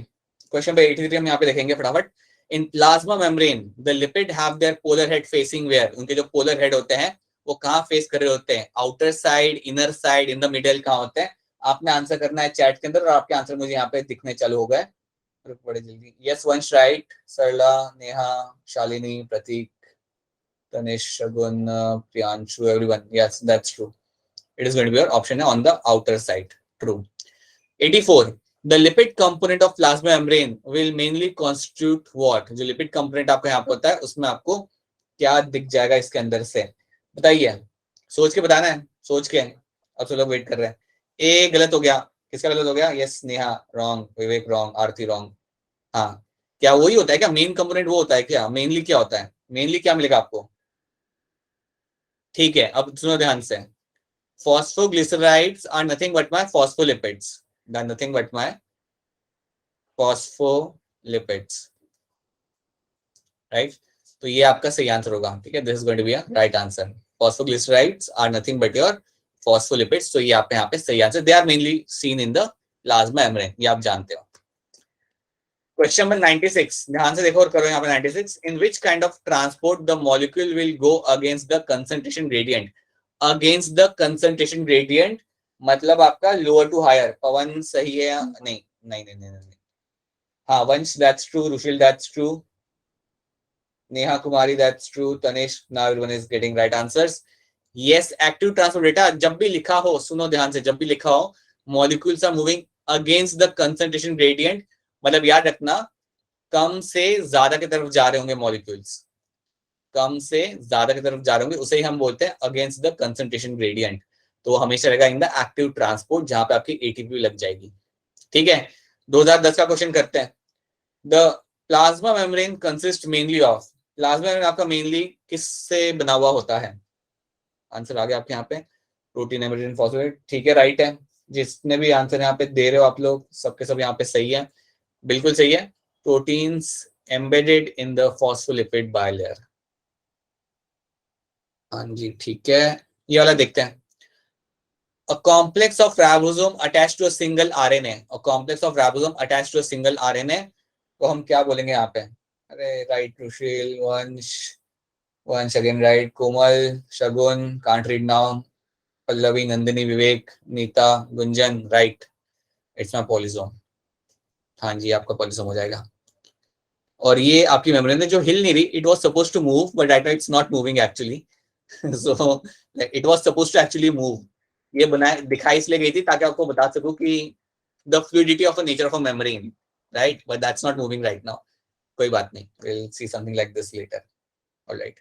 क्वेश्चन नंबर 83 हम यहाँ पे देखेंगे फटाफट। In plasma membrane the lipid have their polar head facing where. उनके जो पोलर हेड होते हैं वो कहाँ फेस कर रहे होते हैं? Outer side, inner side, in the middle कहाँ होते हैं? आपने आंसर करना है चैट के अंदर, और आपके आंसर मुझे यहाँ पे दिखने चालू हो गए बड़े जल्दी। Yes Vansh right, Sarla, Neha, Shalini, Prateek, Tanish, Shagun, Priyanshu, everyone, yes that's true. It is going to be your option है on the outer side, true. 84, The lipid component of plasma membrane will mainly constitute what? जो lipid component आपका यहाँ पे होता है उसमें आपको क्या दिख जाएगा इसके अंदर से, बताइए, सोच के बताना है, सोच के। अब सब लोग वेट कर रहे हैं। ए गलत हो गया, किसका गलत हो गया? यस नेहा रॉन्ग, विवेक रॉन्ग, आरती रॉन्ग। हाँ, क्या वही होता है क्या? मेन कंपोनेंट वो होता है क्या? मेनली क्या होता है? मेनली क्या मिलेगा आपको? ठीक है, अब सुनो ध्यान से। Phosphoglycerides are nothing but my phospholipids. They're nothing but my phospholipids. Right? तो ये आपका सही आंसर होगा, ठीक है? This is going to be a right answer. Phosphoglycerides are nothing but your phospholipids. तो ये आपके यहाँ पे सही answer. They are mainly seen in the plasma membrane. ये आप जानते हो. Question number 96. ध्यान से देखो और करो यहाँ पे 96. In which kind of transport the molecule will go against the concentration gradient? Against the concentration gradient मतलब आपका lower to higher. पवन सही है? नहीं नहीं नहीं नहीं नहीं. हाँ, वंश that's true. Rushil that's true. Neha Kumari that's true. Tanish, now everyone is getting right answers. Yes, active transport data. जब भी लिखा हो, सुनो ध्यान से, जब भी लिखा हो molecules are moving against the concentration gradient, मतलब याद रखना कम से ज्यादा की तरफ जा रहे होंगे मॉलिक्यूल्स, कम से ज्यादा की तरफ जा रहे होंगे, उसे ही हम बोलते हैं अगेंस्ट द कंसंट्रेशन ग्रेडियंट। तो हमेशा रहेगा इन द एक्टिव ट्रांसपोर्ट जहां पे आपकी एटीपी लग जाएगी। ठीक है, 2010 का क्वेश्चन करते हैं। The plasma membrane consist mainly of, plasma membrane आपका मेनली किससे बना हुआ होता है? आंसर आ गया आपके यहाँ पे, प्रोटीन, हेमोग्लोबिन, फॉस्फेट। ठीक है, राइट है। जिसने भी आंसर यहाँ पे दे रहे हो आप लोग, सबके सब यहाँ पे सही है, बिल्कुल सही है। Proteins embedded in the phospholipid bilayer. हाँ जी, ठीक है, ये वाला देखते हैं। A complex of ribosome attached to a single RNA, a complex of ribosome attached to a single RNA को हम क्या बोलेंगे यहाँ पे? अरे right Rushil, Vansh again right, Komal, Shagun, can't read now, Pallavi, Nandini, Vivek, Neeta, Gunjan, right, it's my polysome. हाँ जी, आपका पॉलीसोम हो जाएगा। और ये आपकी मेम्ब्रेन है जो हिल नहीं रही, it was supposed to move but right now it's not moving actually. So it was supposed to actually move. ये बनाए दिखाई इसलिए गई थी ताकि आपको बता सकूं कि the fluidity of a nature of a membrane, right, but that's not moving right now. कोई बात नहीं, will see something like this later. Alright,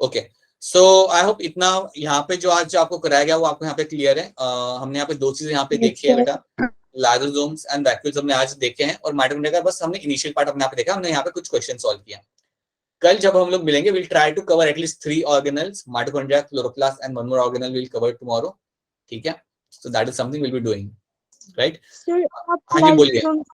okay, so I hope इतना यहाँ पे जो आज आपको कराया गया वो आपको यहाँ पे क्लियर है। हमने यहाँ पे दो चीजें यहाँ पे देखी है बेटा, लाइसोसोम्स एंड वैक्यूल्स हमने आज देखे हैं, और माइटोकॉन्ड्रिया का बस हमने इनिशियल पार्ट अपने यहाँ पे देखा, हमने यहाँ पे कुछ क्वेश्चन सॉल्व किया। कल जब हम लोग मिलेंगे, will try to cover at least 3 organelles, mitochondria, chloroplast and one more organelle will cover tomorrow. ठीक है, so that is something will be doing, right? Sir आप हाँ जी, बोलिए।